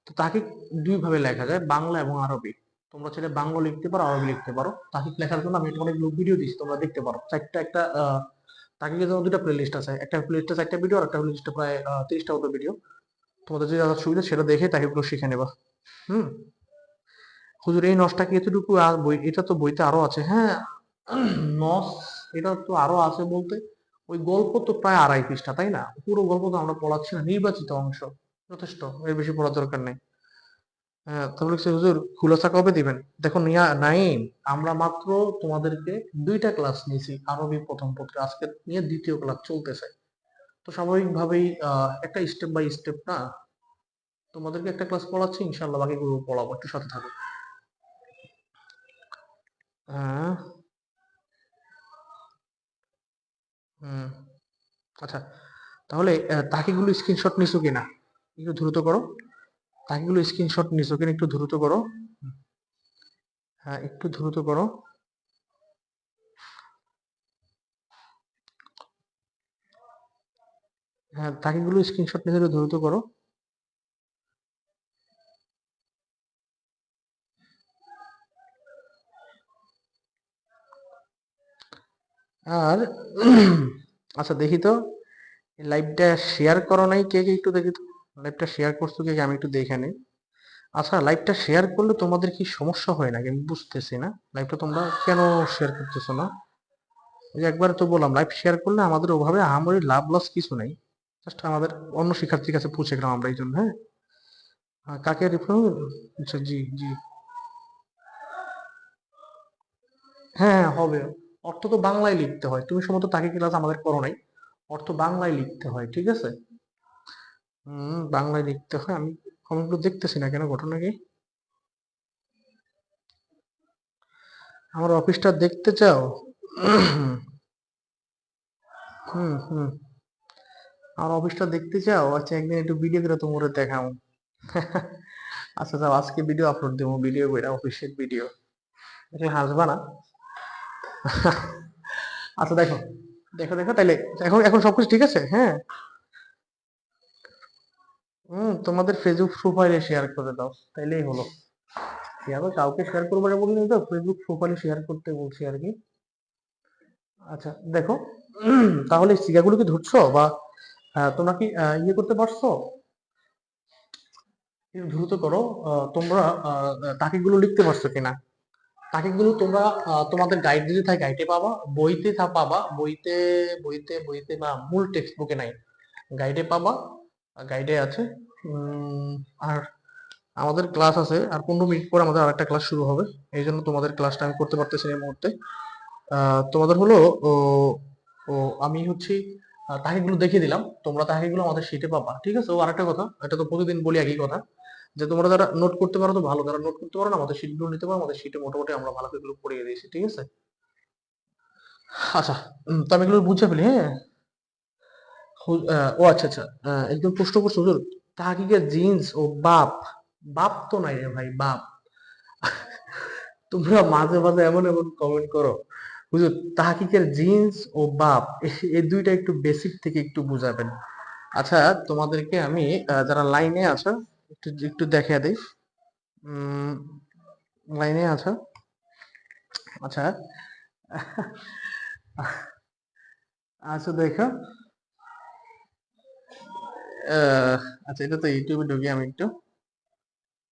A: তো তাহকিক দুই ভাবে লেখা যায়, বাংলা এবং আরবি। তোমরা চাইলে বাংলা লিখতে পারো, আরবি লিখতে পারো। তাহকিক লেখার জন্য আমি অনেকগুলো ভিডিও দিচ্ছি, তোমরা দেখতে পারো। চারটা একটা তাহকিকের জন্য দুটা প্লেলিস্ট আছে, একটা প্লেলিস্টে 4টা ভিডিও, আর একটা প্লেলিস্টে প্রায় 30টা মতো ভিডিও। তোমাদের যে যা সুবিধা সেটা দেখে তাহকিকগুলো শিখে নেবা। হুম। হুজুর এই নসটা কি এতটুকু? আর বই এটা তো বইতে আরো আছে, হ্যাঁ। নস এটা তো আরো আছে বলতে, ওই গল্প তো প্রায় 2.5 পৃষ্ঠা, তাই না? পুরো গল্প তো আমরা পড়াচ্ছি না, নির্বাচিত অংশ যথেষ্ট, এর বেশি পড়ার দরকার নেই। হ্যাঁ, তাহলে সে হুজুর খুলাসা কবে দিবেন? দেখো নাইম, আমরা মাত্র তোমাদেরকে 2টা ক্লাস নিয়েছি আরবি প্রথম পত্রে, আজকে নিয়ে 2য় ক্লাস চলতেছে। তো স্বাভাবিকভাবেই একটা স্টেপ বাই স্টেপ না, তোমাদেরকে একটা ক্লাস পড়াচ্ছি, ইনশাল্লাহ বাকিগুলো পড়াবো, একটু সাথে থাকো। হ্যাঁ। হুম। আচ্ছা, তাহলে তাকিগুলো স্ক্রিনশট নিছো কিনা একটু দ্রুত করো। তাকিগুলো স্ক্রিনশট নিছো কিনা একটু দ্রুত করো। হ্যাঁ, একটু দ্রুত করো। হ্যাঁ, তাকিগুলো স্ক্রিনশট নিয়ে একটু দ্রুত করো। আর আচ্ছা দেখি তো, লাইভটা শেয়ার করো নাই কে কে, একটু দেখি তো। লাইভটা শেয়ার করছো কে কে, আমি একটু দেখে নিই। আচ্ছা, লাইভটা শেয়ার করলে তোমাদের কি সমস্যা হয় নাকি, আমি বুঝতেছি না। লাইভটা তোমরা কেন শেয়ার করতেছো না? ওই যে একবার তো বললাম, লাইভ শেয়ার করলে আমাদের ওভাবে আহামরি লাভ লস কিছু নাই, জাস্ট আমাদের অন্য শিক্ষার্থীর কাছে পৌঁছে গেলাম আমরা, এই জন্য। হ্যাঁ। কাকে রিপ্লাই? আচ্ছা, জি জি। হ্যাঁ হ্যাঁ, হবে। অর্থ তো বাংলায় লিখতে হয়, তুমি সম্ভবত তাকে ক্লাস আমাদের করো নাই। অর্থ বাংলায় লিখতে হয়, ঠিক আছে। বাংলায় লিখতে হয়। আমি কমেন্টগুলো দেখতেছি না কেন, ঘটনা কি? আমার অফিসটা দেখতে চাও? হুম হুম। আমার অফিসটা দেখতে চাও? আচ্ছা, একদিন একটু ভিডিও করে তোমার দেখাও। আচ্ছা যাও, আজকে ভিডিও আপলোড দেবো, ভিডিও করে অফিসের ভিডিও। তুমি হাসবা না? আচ্ছা দেখো, দেখো দেখো তাইলে, এখন এখন সবকিছু ঠিক আছে, হ্যাঁ। তোমাদের ফেসবুক প্রোফাইলে শেয়ার করে দাও, তাইলেই হলো। আমি কাউকে শেয়ার করবো না বলিনি তো, ফেসবুক প্রোফাইলে শেয়ার করতে বলছি আর কি। আচ্ছা দেখো, তাহলে সিগাগুলো কি ধরছো, বা তোমরা কি ইয়ে করতে পারছো? একটু দ্রুত করো। তোমরা তাকিগুলো লিখতে পারছো কিনা? তাকিগুলো তোমরা তোমাদের গাইড যদি থাকে গাইডে পাবা, বইতে পাবা, বইতে বইতে বা মূল টেক্সট বুকে নাই, গাইডে পাবা, গাইডে আছে। উম, আর আমাদের ক্লাস আছে, আর 15 মিনিট পর আমাদের আরেকটা ক্লাস শুরু হবে, এই জন্য তোমাদের ক্লাসটা আমি করতে পারতেছি না এই মুহূর্তে। তোমাদের হলো ও ও আমি হচ্ছে তাহিগুলো দেখিয়ে দিলাম, তোমরা তাহিগুলো আমাদের শিটে পাবা, ঠিক আছে। ও আরেকটা কথা, এটা তো প্রতিদিন বলি একই কথা, যে তোমরা যারা নোট করতে পারো তো ভালো, যারা নোট করতে পারো না আমাদের শিটগুলো নিতে পারো, আমাদের শিটে মোটামুটি আমরা ভালো করে এগুলো পড়িয়ে দিয়েছি, ঠিক আছে। আচ্ছা, তো আমি এগুলো বুঝে ফেলি, হ্যাঁ। ও আচ্ছা আচ্ছা, একদম প্রশ্ন করছো হুজুর, তাহাকিকের জিন্স ও বাপ। বাপ তো নাই রে ভাই, বাপ। তোমরা মাঝে মাঝে এমন এমন কমেন্ট করো। হুজুর, তাহকিকের জিন্স ও বাপ, এই দুইটা একটু বেসিক থেকে একটু বুঝাবেন। আচ্ছা, তোমাদেরকে আমি যারা লাইনে আছো একটু একটু দেখে দিই। লাইনে আছো? আচ্ছা। আচ্ছা দেখো। আচ্ছা, এটা তো ইউটিউবে ঢুকি আমি একটু।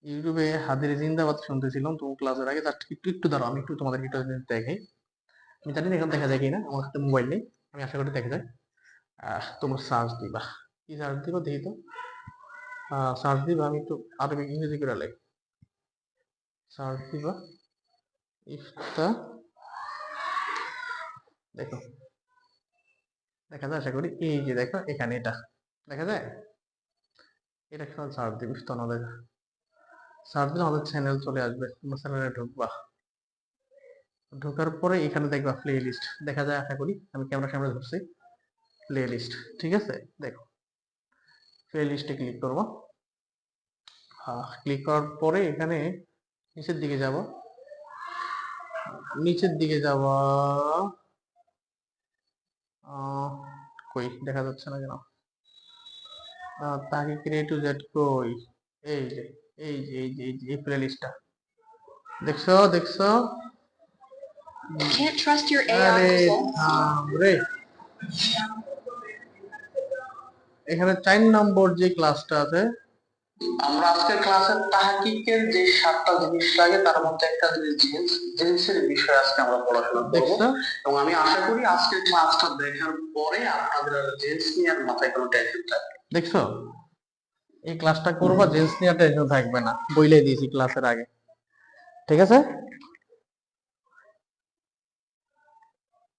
A: ইউটিউবে হাদির জিন্দাবাদ শুনতেছিলাম তোমার ক্লাসের আগে। তার একটু একটু দাঁড়াও, আমি একটু তোমাদেরকে একটু দেখাই। আমি জানি না এখন দেখা যায় কিনা, আমার হাতে মোবাইল নেই। আমি আশা করি দেখা যায়। তোমরা সার্চ দিবা, কি সার্চ দিবা দেখি তো। সার্চ দিবা, আমি একটু আরবি ইংরেজি করে লাই। সার্চ দিবা ইফতা, দেখো দেখা যায় আশা করি। এই যে দেখো এখানে এটা দেখা যায়। এটা সার্চ দিবি ইফতা, আমাদের সার্চ দিলে আমাদের চ্যানেল চলে আসবে। তোমরা চ্যানেলে ঢুকবা, ঢোকার পরে এখানে দেখবা প্লে লিস্ট দেখা যায় আশা করি। আমি ক্যামেরা সামনে ধরছি, প্লে লিস্ট ঠিক আছে। দেখো প্লে লিস্টে ক্লিক করবো। ক্লিক করার পরে এখানে নিচের দিকে যাব, নিচের দিকে যাওয়া। কই দেখা যাচ্ছে না কেন? তাকে ক্রিয়েট টু জেড কই? এই যে এই প্লে লিস্টটা দেখছো দেখছো? আরে রে, এখানে 4 নম্বর যে ক্লাসটা আছে, আমরা আজকের ক্লাসের তাহকিকের যে 7টা জিনিস লাগে তার মধ্যে একটা জিনিস জেন্সের বিষয় আজকে আমরা পড়াশোনা করব। এবং আমি আশা করি আজকের ক্লাসটা দেখার পরে আপনাদের আর জেন্স নিয়ে আর মাথায় কোনো টেনশন থাকবে। দেখছো, এই ক্লাসটা করবা, জেন্স নিয়ে টেনশন থাকবে না, বইলে দিয়েছি ক্লাসের আগে। ঠিক আছে।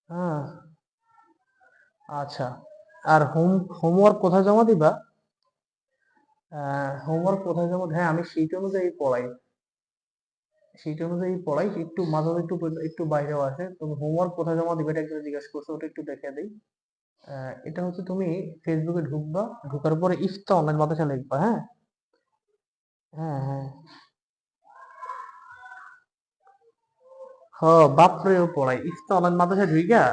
A: হ্যাঁ। আচ্ছা, আর হোমওয়ার্ক কোথায় জমা দিবা? হোমওয়ার্ক কোথায় জমা? হ্যাঁ, আমি সেই অনুযায়ী পড়াই, সেই অনুযায়ী পড়াই। একটু মাঝে মাঝে একটু একটু বাইরেও আসে। তুমি হোমওয়ার্ক কোথায় জমা দিবে এটা একটু জিজ্ঞাসা করছো, ওটা একটু দেখে দিই। এটা হচ্ছে তুমি ফেসবুকে ঢুকবা, ঢুকার পরে ইফতা অনলাইন মাদ্রাসা লিখবা। হ্যাঁ হ্যাঁ হ্যাঁ। বাপরেও পড়াই ইফতা অনলাইন মাদ্রাসা ঢুইকা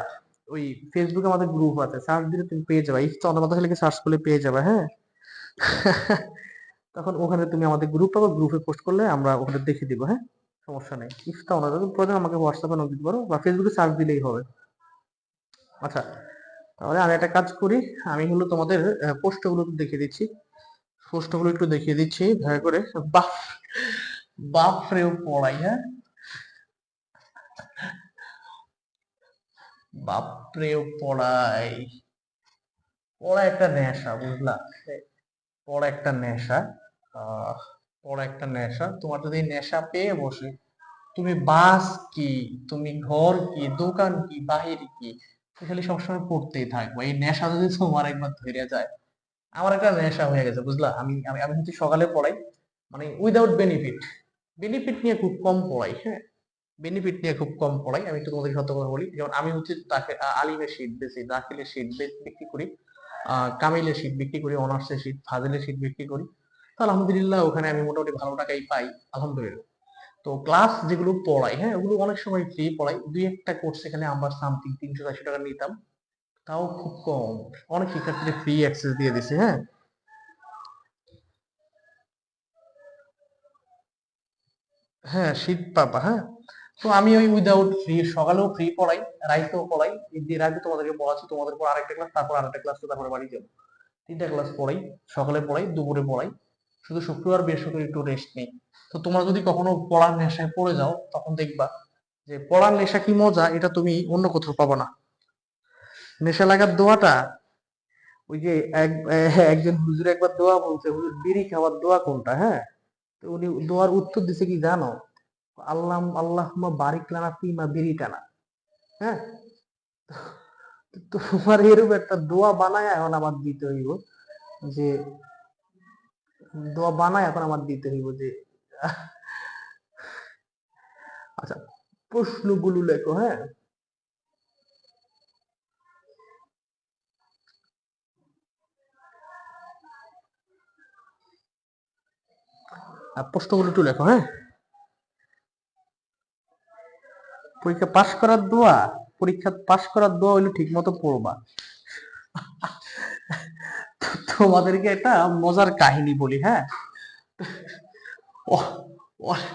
A: ওই ফেসবুকে আমাদের গ্রুপ আছে, সার্চ দিলে তুমি পেয়ে যাবে। ইফতা অনলাইন মাদ্রাসা লিখে সার্চ করলে পেয়ে যাবে। হ্যাঁ। তখন ওখানে তুমি আমাদের গ্রুপ পাবো, গ্রুপে পোস্ট করলে আমরা ওখানে দেখে দিব। হ্যাঁ, সমস্যা নেই। ইফতা অনলাইন প্রয়োজন আমাকে হোয়াটসঅ্যাপে নক দিতে পারো বা ফেসবুকে সার্চ দিলেই হবে। আচ্ছা, তাহলে আমি একটা কাজ করি, আমি হলো তোমাদের পোস্টগুলো একটু দেখিয়ে দিচ্ছি। পোস্টগুলো একটু দেখিয়ে দিচ্ছি দয়া করে। বাপ বাপরেও পড়াই। হ্যাঁ, বাপরেও পড়াই। পড়া একটা নেশা, বুঝলা? পড়া একটা নেশা। আহ পড়া একটা নেশা। তোমার যদি নেশা পেয়ে বসে, তুমি বাস কি, তুমি ঘর কি, দোকান কি, বাহির কি, তুমি খালি সবসময় পড়তেই থাকবো। এই নেশা যদি তোমার একবার ধরে যায়, আমার একটা নেশা হয়ে গেছে, বুঝলা? আমি আমি আমি হচ্ছে সকালে পড়াই, মানে উইদাউট বেনিফিট। বেনিফিট নিয়ে খুব কম পড়াই। হ্যাঁ, বেনিফিট নিয়ে খুব কম পড়াই। আমি একটু তোমাদের সত্য কথা বলি, যেমন আমি হচ্ছে আলিমের শীট বেশি, দাখিলের শীট বিক্রি করি, কামিলের শীট বিক্রি করি, অনার্সের শীট, ফাজিলের শীট বিক্রি করি। তো আলহামদুলিল্লাহ ওখানে আমি মোটামুটি ভালো টাকাই পাই, আলহামদুলিল্লাহ। তো ক্লাস যেগুলো পড়াই, হ্যাঁ, ওগুলো অনেক সময় ফ্রি পড়াই। দুই একটা কোর্স এখানে আমরা সামথিং 380 টাকা নিতাম, তাও খুব কম। অনেক শিক্ষার্থীদের ফ্রি অ্যাক্সেস দিয়ে দিছে। হ্যাঁ হ্যাঁ, শীত পাবা। হ্যাঁ, তো আমি ওই উইদাউট ফ্রি সকালেও ফ্রি পড়াই, রাইতেও পড়াই। এর আগে তোমাদেরকে পড়াচ্ছি, তোমাদের পর আরেকটা ক্লাস, তারপর আরেকটা ক্লাস, তারপরে বাড়ি যাবো। 3টা ক্লাস পড়াই, সকালে পড়াই, দুপুরে পড়াই। শুধু শুক্রবার বৃহস্পতিবার একটু রেস্ট নেই। তো তোমরা যদি কখনো পড়ার নেশায় পড়ে যাও, তখন দেখবা যে পড়ার নেশা কি মজা, এটা তুমি অন্য কোথাও পাবা না। নেশা লাগার দোয়াটা, ওই যে একজন হুজুর একবার দোয়া বলছে, হুজুর বিড়ি খাওয়ার দোয়া কোনটা? হ্যাঁ, তো উনি দোয়ার উত্তর দিছে কি জানো? আল্লাহ আল্লাহুম্মা বারিক লানা ফিমা বিরিতানা। হ্যাঁ, তো তোমার এরকম একটা দোয়া বানায় এখন আমার দিতে হইব, যে দোয়া বানায় এখন আমার দিতে হইব যে আচ্ছা, প্রশ্নগুলো লেখো। হ্যাঁ, প্রশ্নগুলো একটু লেখো। হ্যাঁ, পরীক্ষা পাশ করার দোয়া, পরীক্ষা পাশ করার দোয়া হইলো ঠিক মতো পড়বা। তোমাদেরকে একটা মজার কাহিনী বলি, হ্যাঁ। অ- অ-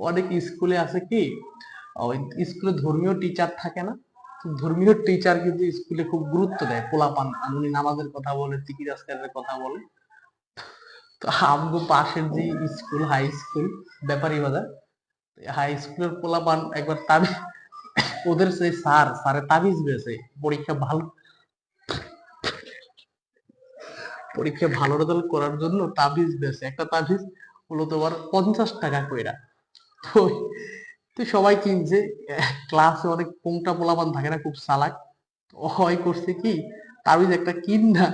A: অনেক স্কুলে আছে কি, ওই স্কুলে ধর্মীয় টিচার থাকে না, তো ধর্মীয় টিচার কিন্তু স্কুলে খুব গুরুত্ব দেয় পোলাপান, উনি নামাজের কথা বলে, তিকির আজকারের কথা বলে। তো আমগো পাশের যে স্কুল, হাই স্কুল, ব্যাপারী বাজার, হাই স্কুলের পোলাপান একবার তাবিজ, ওদের সেই স্যারে তাবিজ বেছে পরীক্ষা ভালো, পরীক্ষা ভালো রেজাল্ট করার জন্য তাবিজ বেছে। একটা তাবিজ হলো তোমার 50 টাকা কইরা। তো তো সবাই কিনছে, ক্লাসে অনেক কোংটা পোলাপান থাকে না, খুব চালাক। তো হয় করছে কি, তাবিজ একটা কিনা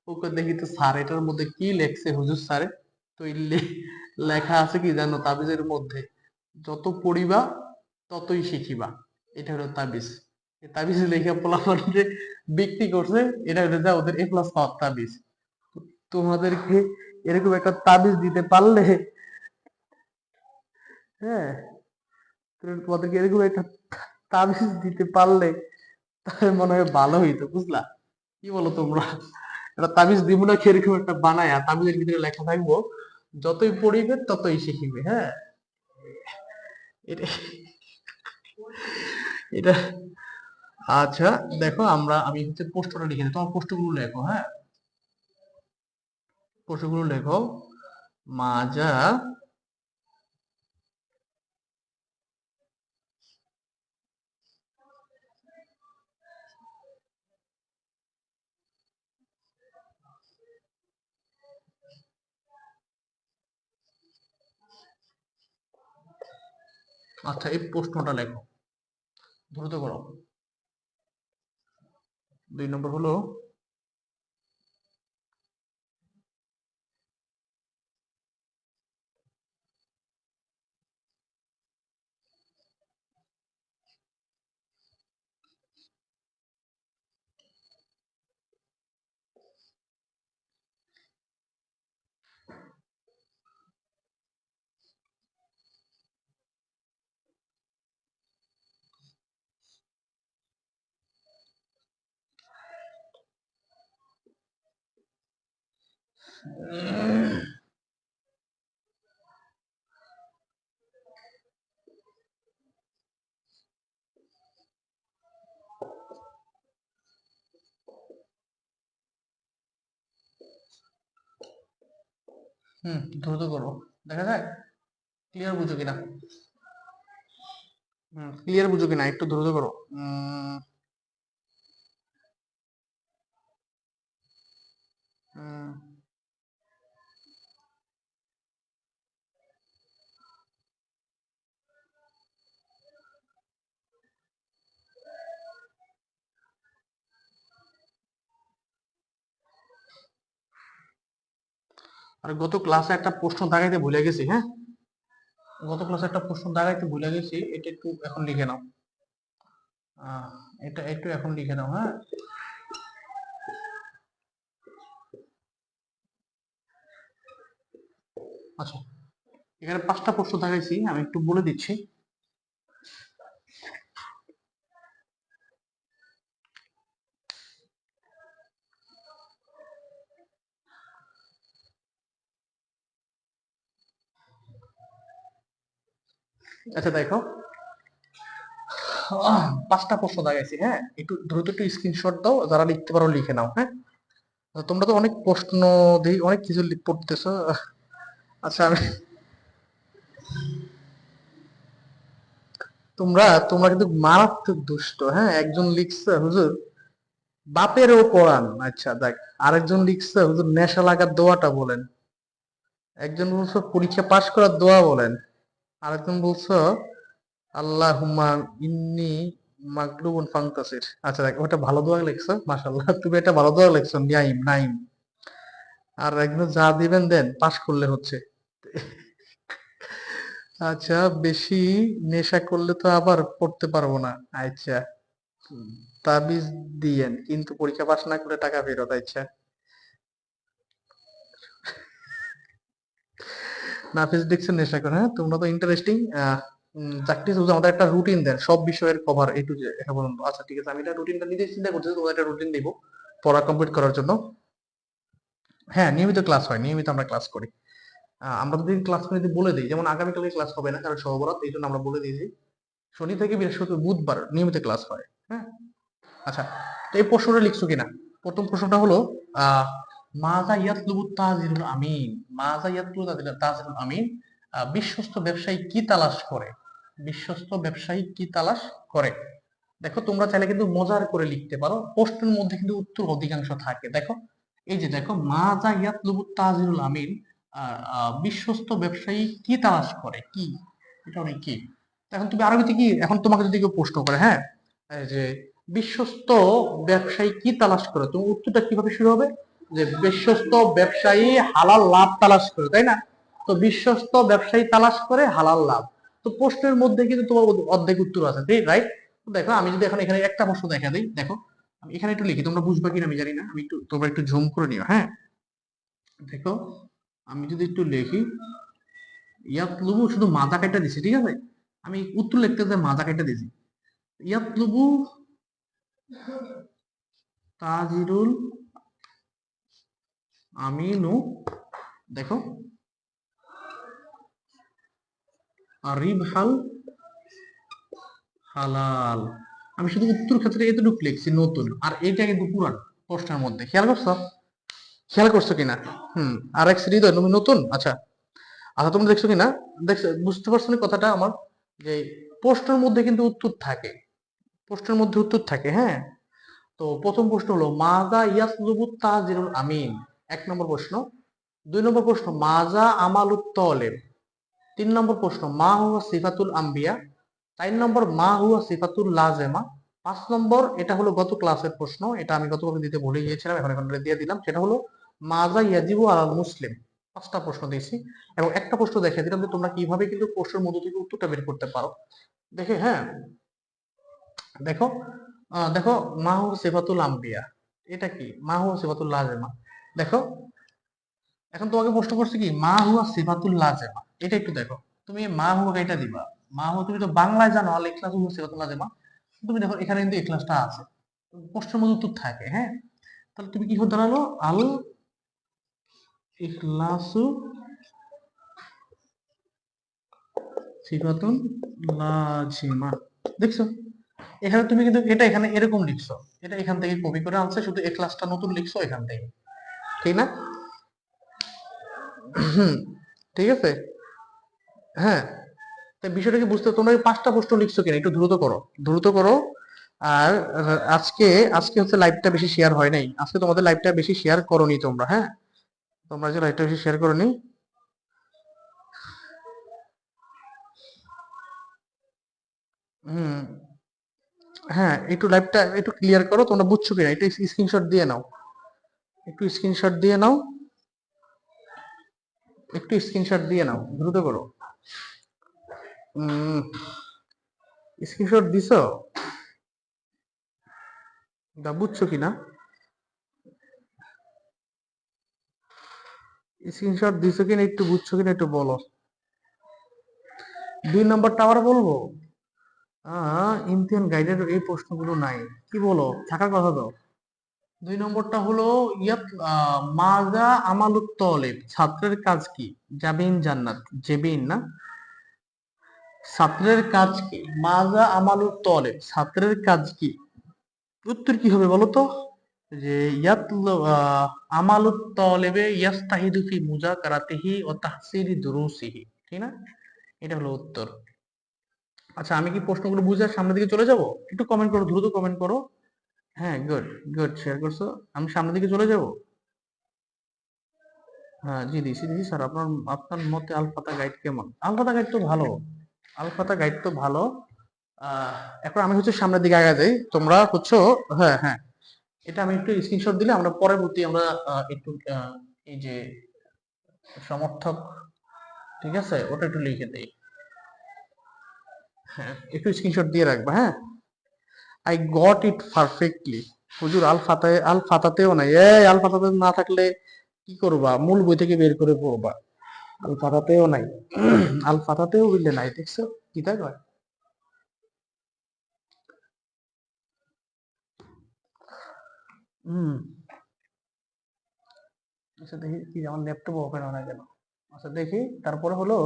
A: ওকে দেখি তো স্যার এটার মধ্যে কি লেখছে হুজুর স্যারে, তো এই লেখা আছে কি জানো তাবিজের মধ্যে, যত পড়িবা ততই শিখিবা। এটা হলো তাবিজ। এই তাবিজ লেখা পোলাপানরে বিক্রি করছে, এটা হলো যা ওদের এ প্লাস পাওয়ার তাবিজ। তোমাদেরকে এরকম একটা তাবিজ দিতে পারলে, হ্যাঁ, তোমাদেরকে এরকম একটা তাবিজ দিতে পারলে তাহলে মনে হয় ভালো হইতো, বুঝলা? কি বলো তোমরা? একটা তাবিজ দিব না কিরকম একটা বানায়, আর তাবিজের ভিতরে লেখা থাকবো যতই পড়িবে ততই শিখিবে, হ্যাঁ। এটা এটা আচ্ছা, দেখো আমি হচ্ছে প্রশ্নটা লিখে দিই, তোমার প্রশ্নগুলো লেখো, হ্যাঁ। প্রশ্নগুলো লেখো। মাজা, আচ্ছা এই প্রশ্নটা লেখো, দ্রুত করো। 2 নম্বর হলো, দ্রুত করো, দেখা যায় ক্লিয়ার বুঝো কিনা। ক্লিয়ার বুঝো কিনা, একটু দ্রুত করো। উম, উম, আর গত ক্লাসে একটা প্রশ্ন দাগাইতে ভুলে গেছি, হ্যাঁ। গত ক্লাসে একটা প্রশ্ন দাগাইতে ভুলে গেছি, এটা একটু এখন লিখে নাও। আহ, এটা একটু এখন লিখে নাও, হ্যাঁ। আচ্ছা, এখানে 5টা প্রশ্ন দাগাইছি, আমি একটু বলে দিচ্ছি। আচ্ছা দেখো, 5টা প্রশ্ন দাগাইছি, হ্যাঁ। একটু দ্রুত একটু স্ক্রিনশট দাও, যারা লিখতে পারো লিখে নাও, হ্যাঁ। তোমরা তো অনেক প্রশ্ন দেখি অনেক কিছু পড়তেছো। আচ্ছা তোমরা তোমরা কিন্তু মারাত্মক দুষ্ট, হ্যাঁ। একজন লিখছে হুজুর বাপেরও কোরআন, আচ্ছা দেখ। আরেকজন লিখছে হুজুর নেশা লাগার দোয়াটা বলেন। একজন বলছো পরীক্ষা পাশ করার দোয়া বলেন। আরেকজন বলছো আল্লাহুম্মা ইন্নি মাগলুবুন ফান্তাসির। আচ্ছা দেখ, ওটা ভালো দোয়া লিখছো, মাশাআল্লাহ, তুমি একটা ভালো দোয়া লিখছো, নাইম নাইম। আর একজন যা দিবেন দেন, পাশ করলে হচ্ছে। আচ্ছা, বেশি নেশা করলে তো আবার পড়তে পারবো না। আচ্ছা, তাবিজ দিয়েন কিন্তু পরীক্ষা পাশ না করে টাকা ফেরত, আচ্ছা। নাফিস ডিকশন নেশা করে, হ্যাঁ। তোমরা তো ইন্টারেস্টিং। চাকরি শুধু আমাদের একটা রুটিন দেন, সব বিষয়ের কভার এ টু জেড এখন পর্যন্ত। আচ্ছা ঠিক আছে, আমি এটা রুটিনটা নিজে চিন্তা করতেছি, তোমাদের একটা রুটিন দিব পড়া কমপ্লিট করার জন্য। হ্যাঁ, নিয়মিত ক্লাস হয়, নিয়মিত আমরা ক্লাস করি। আমরা যদি ক্লাস যদি বলে দিই, যেমন আগামীকালকে ক্লাস হবে না কারণ শবে বরাত, এই জন্য আমরা বলে দিয়েছি শনি থেকে বৃহস্পতি বুধবার নিয়মিত ক্লাস হয়। হ্যাঁ, আচ্ছা, তো এই প্রশ্নটা লিখছো কিনা? প্রথম প্রশ্নটা হলো আহ মাজা ইয়াতলুবু তাজিরুল আমিন। মাজা ইয়াতলুবু তাজিরুল আমিন, বিশ্বস্ত ব্যবসায়ী কি তালাশ করে? বিশ্বস্ত ব্যবসায়ী কি তালাশ করে? দেখো, তোমরা চাইলে কিন্তু মজার করে লিখতে পারো, প্রশ্নের মধ্যে কিন্তু উত্তর অধিকাংশ থাকে। দেখো, এই যে দেখো, মাজা ইয়াতলুবু তাজিরুল আমিন, বিশ্বস্ত ব্যবসায়ী কি তালাশ করে, কি, এটা অনেক কি। এখন তুমি আরবিতে কি, এখন তোমাকে যদি কেউ প্রশ্ন করে, হ্যাঁ, এই যে বিশ্বস্ত ব্যবসায়ী কি তালাশ করে, তুমি উত্তরটা কিভাবে শুরু হবে? যে বিশ্বস্ত ব্যবসায়ী হালাল লাভ তালাশ করে, তাই না? তো বিশ্বস্ত ব্যবসায়ী তালাশ করে হালাল লাভ। তো প্রশ্নের মধ্যে কিন্তু তোমার অর্ধেক উত্তর আছে, রাইট? দেখো, আমি যদি এখন এখানে একটা প্রশ্ন দেখা দিই, দেখো আমি এখানে একটু লিখি, তোমরা বুঝবে কিনা আমি জানি না, আমি একটু, তোমরা একটু ঝুম করে নিও, হ্যাঁ। দেখো, আমি যদি একটু লিখি, ইয়াতলুবু শুধু মাজা কাটা দিছি, ঠিক আছে, আমি উত্তর লিখতে যে মাজা কাটা দিছি, ইয়াতলুবু তাজিরুল আমিনু, দেখো, রিবহাল হালাল। আমি শুধু উত্তর ক্ষেত্রে এতটুকু লিখছি নতুন, আর এইটা কিন্তু পুরান প্রশ্নের মধ্যে, খেয়াল করছো? খেয়াল করছো কিনা? আর এক হৃদয় তুমি নতুন, আচ্ছা। আচ্ছা, তুমি দেখছো কিনা, দেখছো, বুঝতে পারছো না কথাটা আমার? যে প্রশ্নের মধ্যে কিন্তু উত্তর থাকে, প্রশ্নের মধ্যে উত্তর থাকে, হ্যাঁ। তো প্রথম প্রশ্ন হলো মাজা ইয়াসলুবু তাজিরুল আমিন, এক নম্বর প্রশ্ন। দুই নম্বর প্রশ্ন মাজা আমালুত তলেব। তিন নম্বর প্রশ্ন মা হুয়া সিফাতুল আম্বিয়া। চার নম্বর মা হুয়া সিফাতুল লাজেমা। পাঁচ নম্বর, এটা হলো গত ক্লাসের প্রশ্ন, এটা আমি গতকাল দিতে ভুলে গিয়েছিলাম, এখন দিয়ে দিলাম, সেটা হলো মাজা ইয়াজিবু আলাল মুসলিম। পাঁচটা প্রশ্ন দিয়েছি, এবং একটা প্রশ্ন দেখে দিলাম যে তোমরা কিভাবে কিন্তু প্রশ্নের মধ্য থেকে উত্তরটা বের করতে পারো। দেখে, হ্যাঁ, দেখো, দেখো, মা হুয়া সিফাতুল আম্বিয়া, এটা কি? মা হুয়া সিফাতুল লাজেমা। দেখো, এখন তোমাকে প্রশ্ন করছে কি মা হুয়া সিফাতুল লাজেমা, এটা একটু দেখো। তুমি মা হুয়া এটা দিবা, মা হুয়া তুমি তো বাংলায় জানো আল ইখলাসু হুয়া সিফাতুল লাজেমা। তুমি দেখো এখানে কিন্তু ইখলাসটা আছে, প্রশ্নের মধ্যে উত্তর থাকে, হ্যাঁ। তাহলে তুমি কি হতে দাঁড়ালো? আল ইখলাসু সিফাতুন লাজিমা। দেখছো, এখানে তুমি কিন্তু এটা এখানে এরকম লিখছো, এটা এখান থেকে কপি করে আনছে, শুধু ইখলাসটা নতুন লিখছো এখান থেকে, ঠিক না? হুম, ঠিক আছে, হ্যাঁ। তাই বিষয়টা কি বুঝতে, তোমরা এই পাঁচটা প্রশ্ন লিখছো কিনা একটু দ্রুত করো, দ্রুত করো। আর আজকে, আজকে হচ্ছে লাইভটা বেশি শেয়ার হয় নাই, আজকে তোমাদের লাইভটা বেশি শেয়ার করোনি তোমরা, হ্যাঁ। তোমরা যে লাইভটা বেশি শেয়ার করোনি, হুম, হ্যাঁ, একটু লাইভটা একটু ক্লিয়ার করো, তোমরা বুঝছো কিনা একটু স্ক্রিনশট দিয়ে নাও, একটু স্ক্রিনশট দিয়ে নাও, একটু স্ক্রিনশট দিয়ে নাও, দ্রুত করো। স্ক্রিনশট দিছো? দা বুঝছো কিনা? স্ক্রিনশট দিছো কিনা একটু বুঝছো কিনা একটু বলো। দুই নম্বরটা আবার বলবো, ইমতিহান গাইডের এই প্রশ্নগুলো নাই, কি বলো, থাকার কথা তো। দুই নম্বরটা হলো ইয়াত, মাজা আমালুত তলেব, ছাত্রের কাজ কি? জাবিন জান্নাত, জেবিন না, ছাত্রের কাজ কি? মাজা আমালুত তলেব, ছাত্রের কাজ কি? উত্তর কি হবে বলো তো? যে আমালুত তলেবে ইয়াস্তাহিদু ফি মুজাকারাতিহি ও তাহসিলি দুরুসিহি, ঠিক না? এটা হলো উত্তর। আচ্ছা, আমি কি প্রশ্নগুলো বুঝে আর সামনের দিকে চলে যাব? একটু কমেন্ট করো, দ্রুত কমেন্ট করো। হ্যাঁ, গুড, গুড, শেয়ার করছো। আমি সামনের দিকে চলে যাব। হ্যাঁ, জি, দিছি দিছি স্যার। আপনার, আপনার মতে আলফাতা গাইড কেমন? আলফাতা গাইড তো ভালো, আলফাতা গাইড তো ভালো। আহ এখন আমি হচ্ছে সামনের দিকে আগে যাই, তোমরা হচ্ছে, হ্যাঁ, হ্যাঁ, এটা আমি একটু স্ক্রিনশট দিলে আমরা পরবর্তী আমরা একটু এই যে সমর্থক, ঠিক আছে, ওটা একটু লিখে দেই। হ্যাঁ, একটু স্ক্রিনশট দিয়ে রাখবা, হ্যাঁ। I got it perfectly. হুজুর আল ফাতায়, আল ফাতাতেও নাই, এই আল ফাতাতে না থাকলে কি করবা, মূল বই থেকে বের করে পড়বা। আল ফাতাতেও নাই, আল ফাতাতেও বুঝলে নাই, দেখছো কি তা কয়। হুম, আচ্ছা দেখি কি আমার ল্যাপটপ ওপেন হয় না কেন। আচ্ছা দেখি তারপরে হলো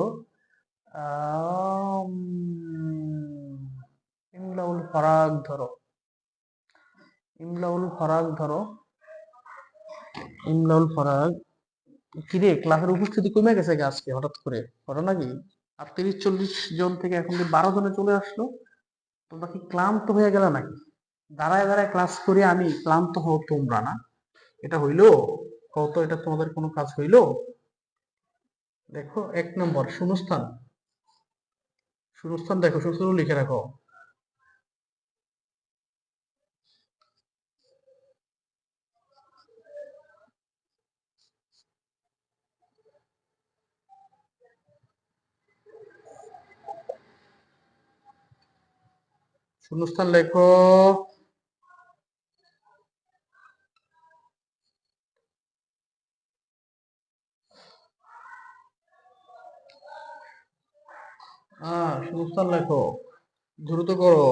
A: আম, ইমলাউল ফারাক ধরো, ইমলাউল ফারাক ধরো, ইমলাউল ফারাক। কিরে ক্লাসের উপস্থিতি কমে গেছে আজকে হঠাৎ করে, হলো নাকি? আর 30-40 জন থেকে এখন 12 জনে চলে আসলো। তোমরা কি ক্লান্ত হয়ে গেলে নাকি? দাঁড়ায় দাঁড়ায় ক্লাস করে আমি ক্লান্ত হও তোমরা না? এটা হইলো? কত এটা তোমাদের কোনো কাজ হইলো? দেখো 1 নম্বর শূন্যস্থান, শূন্যস্থান দেখো, শূন্যস্থান লিখে রাখো। শূন্যস্থান লেখো। শূন্যস্থান লেখো, দ্রুত করো।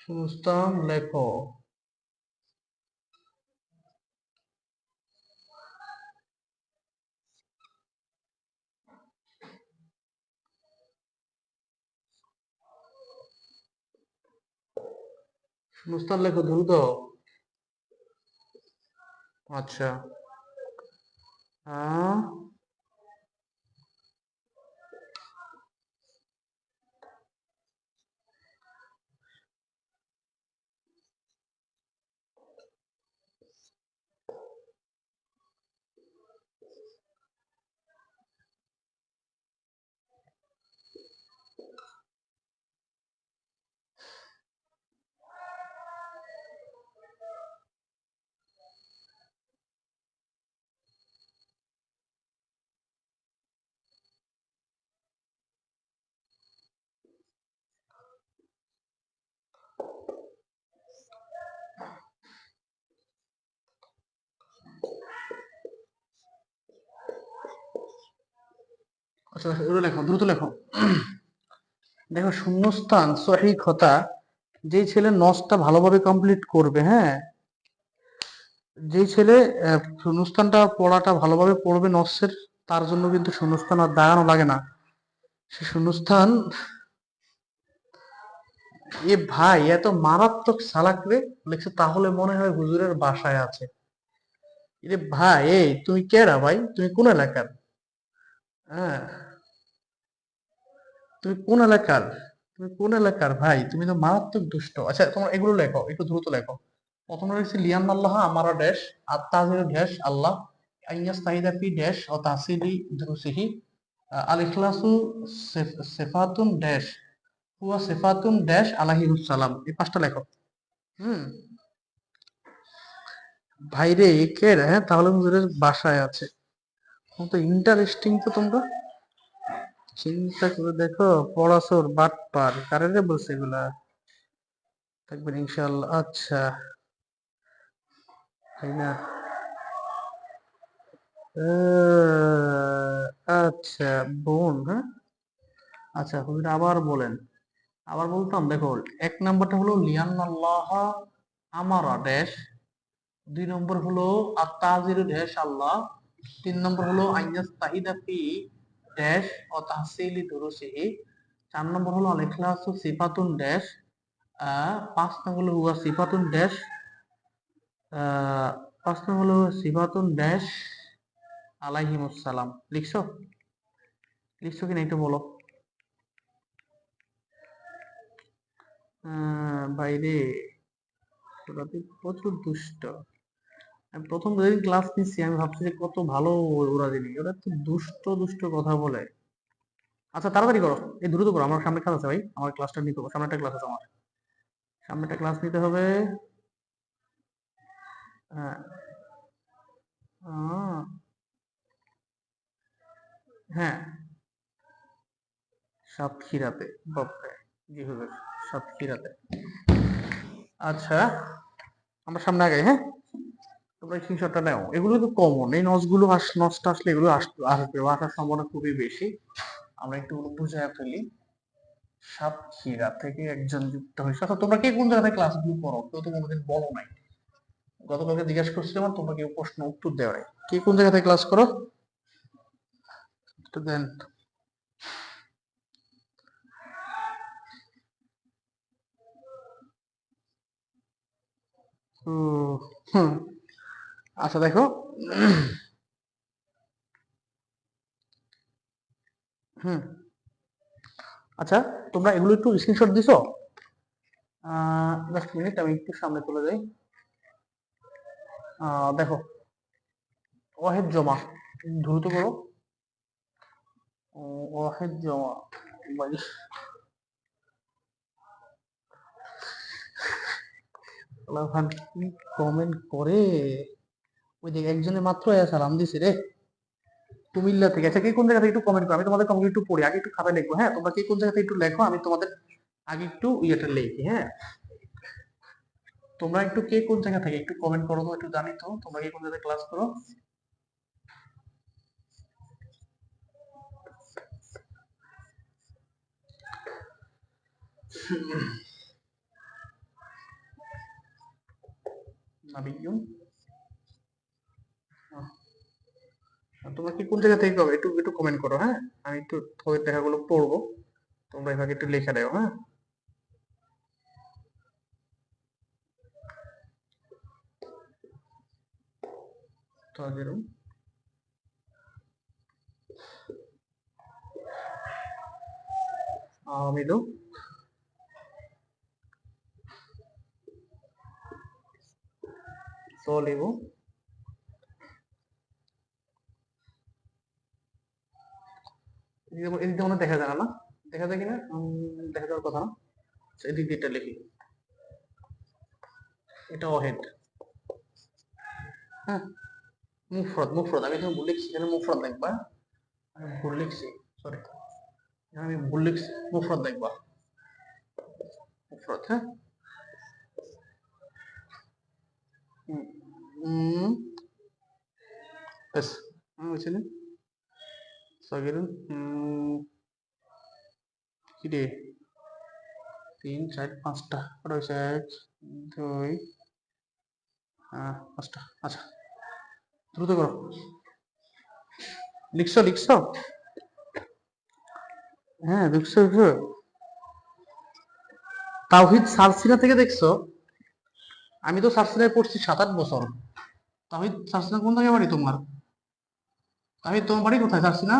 A: শূন্যস্থান লেখো। শূন্যস্থান লেখো দ্রুত। আচ্ছা। আহ আচ্ছা এগুলো লেখো, দ্রুত লেখো। দেখো শূন্যস্থান সহি কথা, যেই ছেলে নসটা ভালোভাবে কমপ্লিট করবে, হ্যাঁ, যেই ছেলে শূন্যস্থানটা পড়াটা ভালোভাবে পড়বে নসের, তার জন্য কিন্তু শূন্যস্থান আর দাঁড়ানো লাগে না। সে শূন্যস্থান, এ ভাই এত মারাত্মক সালাক রে লিখছে, তাহলে মনে হয় হুজুরের বাসায় আছে। এরে ভাই, এই তুমি কেডা ভাই? তুমি কোন এলাকার? হ্যাঁ, তুমি কোন এলাকার? তুমি কোন এলাকার ভাই? তুমি তো মারাত্মক দুষ্ট। আচ্ছা তোমার এগুলো লেখো, একটু দ্রুত লেখো। প্রথমে রয়েছে লিয়ান আল্লাহ আমারা ড্যাশ, আর তাজির ড্যাশ আল্লাহ, আইয়াস তাহিদা ফি ড্যাশ ও তাহসিলি দ্রুসিহি, আল ইখলাসু সেফাতুন ড্যাশ হুয়া সেফাতুন ড্যাশ আলাইহিস সালাম। এই 5টা লেখো। হুম। ভাইরে কে রে? হ্যাঁ, তাহলে হুজুরের বাসায় আছে। কত ইন্টারেস্টিং তো তোমরা। চিন্তা করে দেখো, পড়াশোর বাটপার কারে রে বলছে এগুলা? থাকবেন ইনশাআল্লাহ। আচ্ছা, তাই না? আচ্ছা, বোন, হ্যাঁ। আচ্ছা হুজুর আবার বলেন। আবার বলতাম, দেখো 1 নম্বরটা হলো লিয়ান আল্লাহ আমারা ড্যাশ, 2 নম্বর হলো আত্তাজিরু ড্যাশ আল্লাহ, 3 নম্বর হলো আইয়াস তাহিদা ফি ড্যাশ ও তাহসিলি দুরুসিহি, 4 নম্বর হলো আল ইখলাসু সিফাতুন ড্যাশ, 5 নম্বর হলো হুয়া সিফাতুন ড্যাশ, আহ 5 নম্বর হলো সিফাতুন ড্যাশ আলাইহিমুস সালাম। লিখছো? লিখছো কিনা একটু বলো। বাইরে ওরা তো প্রচুর দুষ্ট। আমি প্রথম যেদিন ক্লাস নিচ্ছি আমি ভাবছি যে কত ভালো ওরা জিনিস, ওরা তো দুষ্ট দুষ্ট কথা বলে। আচ্ছা তাড়াতাড়ি করো, এই দ্রুত করো, আমার সামনে ক্লাস আছে ভাই, আমার ক্লাসটা নিতে হবে, সামনে একটা ক্লাস আছে আমার, সামনে একটা ক্লাস নিতে হবে। হ্যাঁ। আহ, হ্যাঁ, সাতক্ষীরাতে। বাপরে, জি হুজুর, সাতক্ষীরাতে। আচ্ছা, আমরা সামনে আগাই, হ্যাঁ। তোমরা এই স্ক্রিনশটটা নাও, এগুলো তো কমন, এই নসগুলো নসটা আসলে এগুলো আসবে, আসার সম্ভাবনা খুবই বেশি। আমরা একটু বুঝায় ফেলি। সাতক্ষীরা থেকে একজন যুক্ত হয়েছে। আচ্ছা, তোমরা কে কোন জায়গায় ক্লাসগুলো করো? কেউ তো কোনোদিন বলো নাই। গতকালকে জিজ্ঞাসা করছিলাম, তোমরা কেউ প্রশ্ন উত্তর দেওয়া নাই। কে কোন জায়গা থেকে ক্লাস করো? একটু দেন। হুম, আচ্ছা দেখো, হুম, আচ্ছা, তোমরা এগুলো একটু স্ক্রিনশট দিছো? জাস্ট মিনিট, আমি একটু সামনে চলে যাই। দেখো, ওয়াহেদ জমা, দ্রুত করো। ওয়াহেদ জমা ভাই, খান কি কমেন্ট করে! ওই যে একজনে মাত্র সালাম দিছে রে, কুমিল্লা থেকে। আচ্ছা, কে কোন জায়গা থেকে একটু কমেন্ট করো, আমি তোমাদের কমেন্ট একটু পড়ি, আগে একটু খাতায় লিখবো। হ্যাঁ, তোমরা কে কোন জায়গা থেকে একটু লেখো, আমি তোমাদের আগে একটু ইয়েটা লিখি। হ্যাঁ, তোমরা একটু কে কোন জায়গা থেকে একটু কমেন্ট করো তো, একটু জানি তো তোমরা কে কোন জায়গায় ক্লাস করো। নাবিয়ুন, তোমরা কি কোন জায়গা থেকে করো, একটু একটু কমেন্ট করো। হ্যাঁ, আমি একটু তোমাদের লেখাগুলো পড়বো, তোমরা এভাবে একটু লেখা দাও। হ্যাঁ, তাজেরুম, আমিদো, সলিমু। এদিকে মনে হয় দেখা যায় না, না? দেখা যায় কিনা? দেখা যাওয়ার কথা না। আচ্ছা, এদিক দিয়ে এটা লিখি। এটা অহেড। হ্যাঁ, মুফরদ, মুফরদ, আমি এখানে ভুল লিখছি, এখানে মুফরদ দেখবা। আমি ভুল লিখছি, সরি, আমি ভুল লিখছি, মুফরদ দেখবা, মুফরদ। হ্যাঁ, বেশ, হয়েছে না? সগিরুন, কি রে, 3 4 5টা রয়েছে, 1 2 5টা। আচ্ছা, দ্রুত করো। লিখছো, লিখছো? হ্যাঁ, লিখছো, লিখছো। তাওহিদ সারসিনা থেকে দেখছো? আমি তো সারসিনায় পড়ছি 7 8 বছর। তাওহিদ সারসিনা কোন জায়গায় বাড়ি তোমার? তাওহিদ, তোমার বাড়ি কোথায় সারসিনা?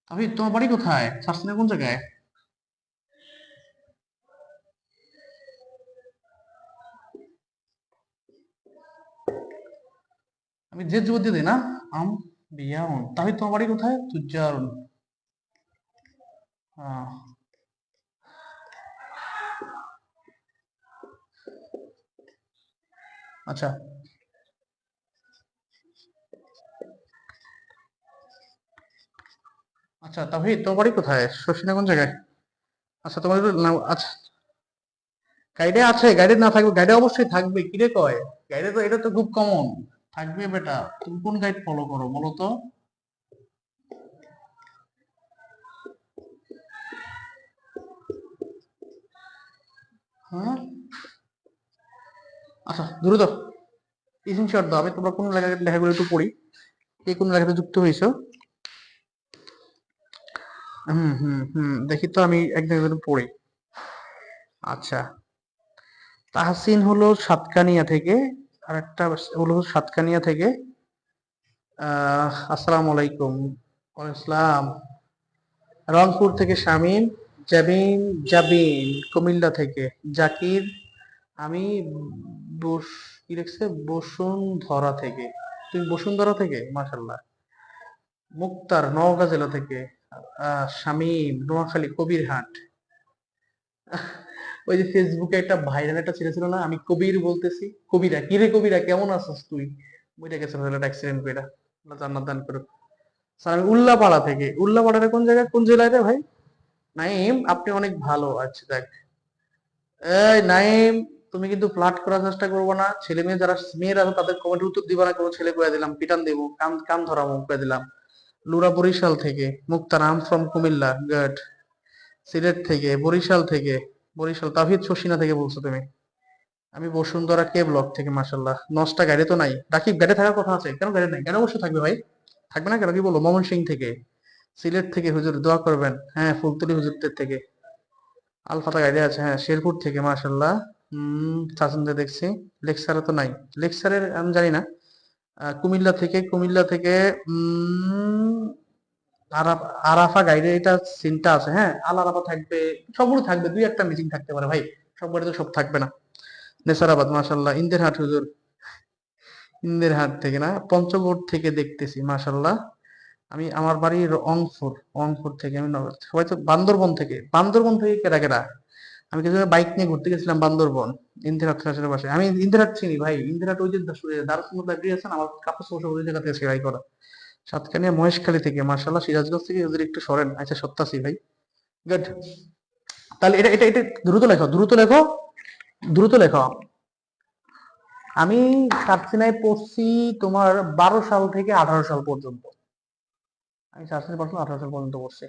A: তাওহিদ, তোমার বাড়ি কোথায়? সারসিনা কোন জায়গায়? আমি যে যুবতী দিই না, আম বিয়াউন। তাওহিদ, তোমার বাড়ি কোথায়? তুজ্জারুন। আহ, আচ্ছা, আচ্ছা, তাওহিদ, তোমার বাড়ি কোথায়? শর্ষিনা কোন জায়গায়? আচ্ছা, তোমার আচ্ছা, গাইডে আছে, গাইডে না থাকবে, গাইডে অবশ্যই থাকবে, কিরে কয়? গাইডে তো, এটা তো খুব কমন থাকবে বেটা। তুমি কোন গাইড ফলো করো বলো তো? হ্যাঁ, আচ্ছা, দ্রুত স্ক্রিনশট দাও, আমি তোমরা কোন লেখাগুলো একটু পড়ি, কে কোন লেখাতে যুক্ত হয়েছো। হুম, হুম, হুম, দেখি তো, আমি একদম একদম পড়ি। আচ্ছা, তাহসিন হলো সাতকানিয়া থেকে, আর একটা হলো সাতকানিয়া থেকে। আসসালামু আলাইকুম। ওয়ালাইকুম আসসালাম। রংপুর থেকে শামীম। জাবিন, জাবিন কুমিল্লা থেকে। জাকির, আমি বস কি লিখছে, বসুন্ধরা থেকে। তুমি বসুন্ধরা থেকে, মাশাল্লাহ। মুক্তার নওগাঁ জেলা থেকে। শামীম নোয়াখালী কবিরহাট। ওই যে ফেসবুকে একটা ভাইরাল একটা ছেলে ছিল না, আমি কবির বলতেছি, কবিরা কি রে, কবিরা কেমন আছিস তুই? বুঝে গেছে ছেলেটা অ্যাক্সিডেন্ট করে। আল্লাহ জান্নাত দান করুক। স্যার, আমি উল্লাপাড়া থেকে। উল্লাপাড়ার কোন জায়গায়, কোন জেলায় রে ভাই? নাইম, আপনি অনেক ভালো। আচ্ছা, দেখ, এই নাইম, তুমি কিন্তু ফ্লার্ট করার চেষ্টা করবো না। ছেলে মেয়ে যারা মেয়েরা আছে তাদের কমেন্ট উত্তর দিবা না, কোনো ছেলে কয়ে দিলাম পিটান দেবো, কান কান ধরাবো কয়ে দিলাম। লুরা বরিশাল থেকে, মুক্তার আম ফ্রম কুমিল্লা, গুড। সিলেট থেকে, বরিশাল থেকে, বরিশাল তাহিদ শশিনা থেকে বলছো তুমি। আমি বসুন্ধরা কে ব্লক থেকে, মাসাল্লাহ। নষ্টা গাড়ি তো নাই, রাকিব গাড়ি থাকার কথা আছে, কেন গাড়ি নাই? গাড়ি অবশ্যই থাকবে ভাই, থাকবে না কেন? কি বলো? ময়মনসিং থেকে, সিলেট থেকে হুজুর দোয়া করবেন, হ্যাঁ ফুলতলি হুজুরদের থেকে। আলফাতা গাড়ি আছে, হ্যাঁ শেরপুর থেকে, মাশাল্লাহ। চাচনদের দেখছি। লেকচারে তো নাই, লেকচারের আমি জানি না। কুমিল্লা থেকে, কুমিল্লা থেকে উম আরাফা গাইডে এটা সিনটা আছে, হ্যাঁ আল আরাফা থাকবে, সবগুলো থাকবে, দুই একটা মিসিং থাকতে পারে ভাই, সব গাড়ি তো সব থাকবে না। নেসারাবাদ, মাশাল্লাহ। ইন্দেরহাট হুজুর, ইন্দেরহাট থেকে না, পঞ্চগড় থেকে দেখতেছি, মাশাল্লাহ। আমি আমার বাড়ি রংপুর, রংপুর থেকে আমি সবাই তো বান্দরবন থেকে, বান্দরবন থেকে কেরা কেরা। আমি কিছু বাইক নিয়ে ঘুরতে গেছিলাম বান্দরবন, ইন্দিরাট খাসের পাশে। আমি ইন্দিরাট চিনি ভাই, ইন্দিরাট ওই যে দারুসমুদ লাইব্রেরি আছে না, আমার কাপড় চোপড় ওই জায়গা থেকে সেলাই করা। সাতকানিয়া মহেশখালী থেকে, মার্শাল্লাহ। সিরাজগঞ্জ থেকে ওদের একটু সরেন, আচ্ছা সত্যাসি ভাই, গুড। তাহলে এটা এটা এটা দ্রুত লেখো, দ্রুত লেখো, দ্রুত লেখো। আমি সাতক্ষীরায় পড়ছি তোমার 12 সাল থেকে 18 সাল পর্যন্ত। আমি সাতক্ষীরায় পড়ছিলাম 18 সাল পর্যন্ত পড়ছি।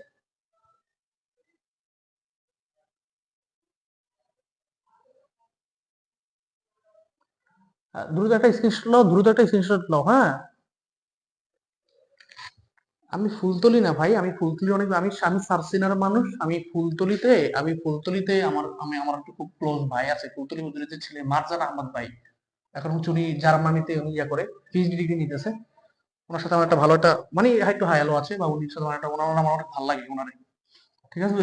A: দ্রুত একটা স্ক্রিনশট নাও, দ্রুত একটা স্ক্রিনশট নাও, হ্যাঁ। আমি ফুলতলি না ভাই, আমি ফুলতলি অনেক, আমি আমি সার্সিনার মানুষ। আমি ফুলতলিতে আমার একটা খুব ক্লোজ ভাই আছে ফুলতলি হুজুরিতে ছেলে, মারজান আহমদ ভাই। এখন হচ্ছে উনি জার্মানিতে উনি ইয়া করে পিএইচডি ডিগ্রি নিতেছে। ওনার সাথে আমার একটা ভালো একটা মানে একটু হায়ালো আছে, বা উনির সাথে আমার একটা ওনার আমার অনেক ভালো লাগে ওনারে, ঠিক আছে।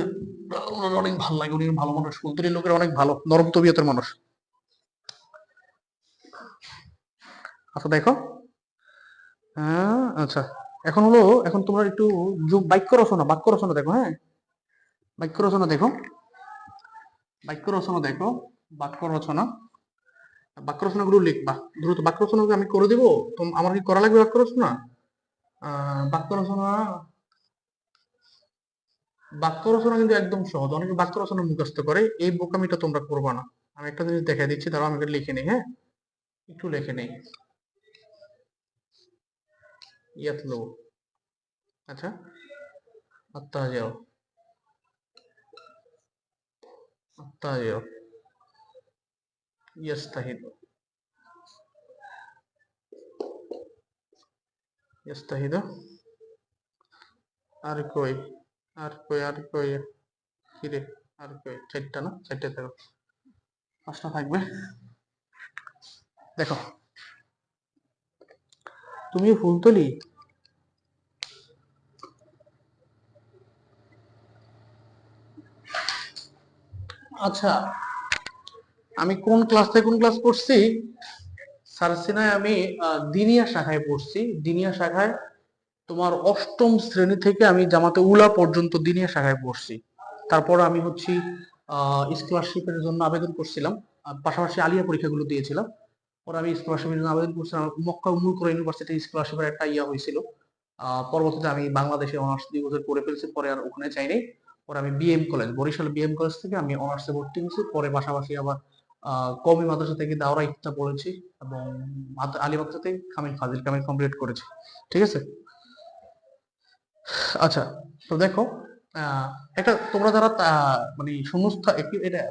A: ওনার অনেক ভালো লাগে, উনি ভালো মানুষ, ফুলতলির লোকের অনেক ভালো নরম তবিয়তের মানুষ। আচ্ছা দেখো, হ্যাঁ আচ্ছা। এখন হলো, এখন তোমরা একটু বাক্য রচনা দেখো, হ্যাঁ। বাক্য রচনা দেখো, বাক্য রচনা দেখো, বাক্য রচনা, বাক্য রচনাগুলো লিখবা দ্রুত। বাক্য রচনা আমি করে দিব, আমার কি করা লাগবে বাক্য রচনা? বাক্য রচনা, বাক্য রচনা কিন্তু একদম সহজ। অনেকে বাক্য রচনা মুখস্থ করে, এই বোকামিটা তোমরা করবা না। আমি একটা জিনিস দেখাই দিচ্ছি, তারপর আমি এটা লিখে নেই, হ্যাঁ একটু লিখে নেই। ইয়াতলো, আচ্ছা। আত্তাজিও, আত্তাজিও, ইয়াস্তাহিদু, ইয়াস্তাহিদু। আর কই, আর কই কিরে, আর কই? চারটা না, চারটে থাকো, পাঁচটা থাকবে। দেখো, তুমি ফুলতলি, আচ্ছা। আমি কোন ক্লাস থেকে কোন ক্লাস পড়ছি? সারসিনায় আমি দিনিয়া শাখায় পড়ছি। দিনিয়া শাখায় তোমার অষ্টম শ্রেণী থেকে আমি জামাতে উলা পর্যন্ত দিনিয়া শাখায় পড়ছি। তারপর আমি হচ্ছি স্কলারশিপের জন্য আবেদন করছিলাম, পাশাপাশি আলিয়া পরীক্ষাগুলো দিয়েছিলাম। পরে আমি স্কলারশিপের জন্য আবেদন করছিলাম, মক্কা উম্মুল কোরা ইউনিভার্সিটি স্কলারশিপের একটা ইয়া হয়েছিল। পরবর্তীতে আমি বাংলাদেশে অনার্স 2 বছর করে ফেলছি, পরে আর ওখানে চাই নাই। পরে আমি BM college, Barishal BM college থেকে আমি অনার্সে ভর্তি হয়েছি। পরে পাশাপাশি আবার কওমি মাদ্রাসা থেকে দাওরা ইফতা পড়েছি, এবং আলী মাদ্রাসা থেকে কামিল ফাজিল কামিল কমপ্লিট করেছি, ঠিক আছে। আচ্ছা, তো দেখো, এটা তোমরা যারা মানে শূন্যস্থান এটা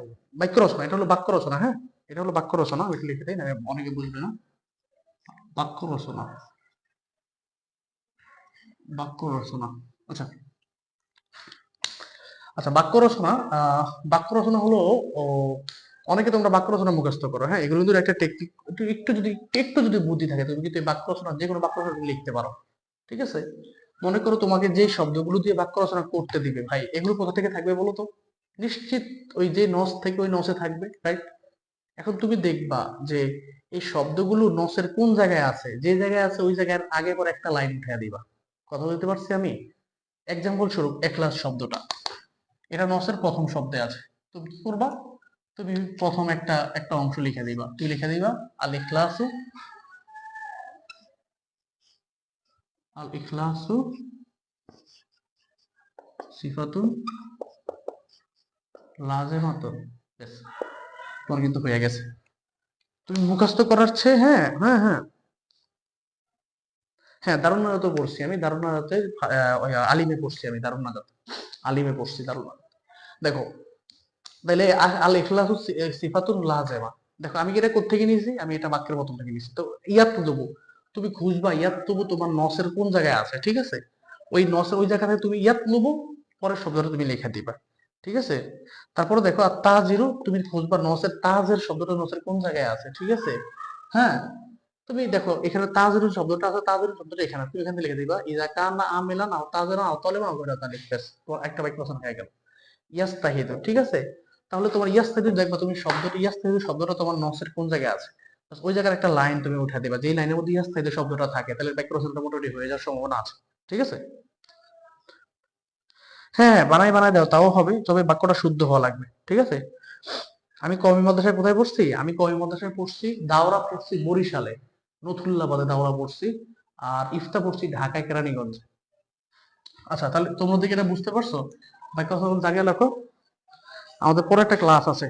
A: বাক্য রচনা, এটা হলো বাক্য রচনা, হ্যাঁ। এটা হলো বাক্য রচনা, আমি লিখে দিই না, অনেকে বুঝবে না। বাক্য রচনা, বাক্য রচনা, আচ্ছা। আচ্ছা, বাক্য রচনা, বাক্য রচনা হলো, ও, অনেকে তোমরা বাক্য রচনা মুখস্থ করো, হ্যাঁ। এগুলো কিন্তু একটা টেকনিক, একটু যদি বুদ্ধি থাকে, তুমি কিন্তু এই বাক্য রচনা, যে কোনো বাক্য রচনা তুমি লিখতে পারো, ঠিক আছে। মনে করো তোমাকে যে শব্দগুলো দিয়ে বাক্য রচনা করতে দিবে ভাই, এগুলো কোথা থেকে থাকবে বলো তো? নিশ্চিত ওই যে নস থেকে, ওই নসে থাকবে, রাইট। এখন তুমি দেখবা যে এই শব্দগুলো নসের কোন জায়গায় আছে, যে জায়গায় আছে ওই জায়গার আগে পর একটা লাইন উঠে দিবা। কথা বলতে পারছি আমি? এক্সাম্পল স্বরূপ একলাস শব্দটা, এটা নসের প্রথম শব্দে আছে। তুমি কি করবা? তুমি প্রথম একটা একটা অংশ লিখে দিবা, কি লিখে দিবা? আল ইখলাসু, আল ইখলাসু সিফাতুন লাজিমাতুন, ব্যাস। তোমার কিন্তু হয়ে গেছে। তুমি মুখস্থ করার চেয়ে, হ্যাঁ হ্যাঁ হ্যাঁ হ্যাঁ, দারুন নাজাতে পড়ছি আমি, দারুন নাজাতে ওই আলিমে পড়ছি আমি, দারুন নাজাত আলিমে পড়ছি দারুন নাজাত। দেখো, তাহলে আল ইখলাসু সিফাতুন লাযিমা। দেখো আমি কি এটা কোত্থেকে নিয়েছি, আমি এটা বাক্যের প্রথম থেকে নিয়েছি। তো ইয়াতলুবু, তুমি খুঁজবা ইয়াতলুবু তোমার নসের কোন জায়গায় আছে, ঠিক আছে? ওই নসের ওই জায়গায় তুমি ইয়াতলুবু পরের শব্দটা তুমি লিখে দিবা, ঠিক আছে? তারপরে দেখো আর তাজিরু, তুমি খুঁজবা নসের তাজের শব্দটা নসের কোন জায়গায় আছে, ঠিক আছে? হ্যাঁ, তুমি দেখো এখানে তাজিরু শব্দটা আছে, তাজিরু শব্দটা এখানে, তুমি এখানে লিখে দিবা ইজা কানা আমিলান আও তাজিরান আও তালিবান আও গায়রা যালিক, ব্যাস তোমার একটা বাক্য রচনা হয়ে গেল। ইয়াস্তাহিদু, ঠিক আছে? তাহলে তোমার ইয়াস্তাহিদু দেখবা তুমি শব্দটা, ইয়াস্তাহিদু শব্দটা তোমার নসের কোন জায়গায় আছে, বাস ওই জায়গার একটা লাইন তুমি উঠা দিবা, যেই লাইনের মধ্যে ইয়াস্তাহিদু শব্দটা থাকে, তাহলে বাক্য রচনাটা মোটামুটি হয়ে যাওয়ার সম্ভাবনা আছে, ঠিক আছে? হ্যাঁ, বানাই বানাই দাও তাও হবে, তবে বাক্যটা শুদ্ধ হওয়া লাগবে, ঠিক আছে? আমি কওমি মাদ্রাসায় কোথায় পড়ছি, আমি কওমি মাদ্রাসায় পড়ছি, দাওরা পড়ছি বরিশালে, নথুল্লাবাদে দাওরা পড়ছি, আর ইফতা পড়ছি ঢাকায় কেরানীগঞ্জে। আচ্ছা, তাহলে তোমরা দিকে এটা বুঝতে পারছো? বাক্য রচনা জায়গায় লেখো, আমাদের পরে একটা ক্লাস আছে।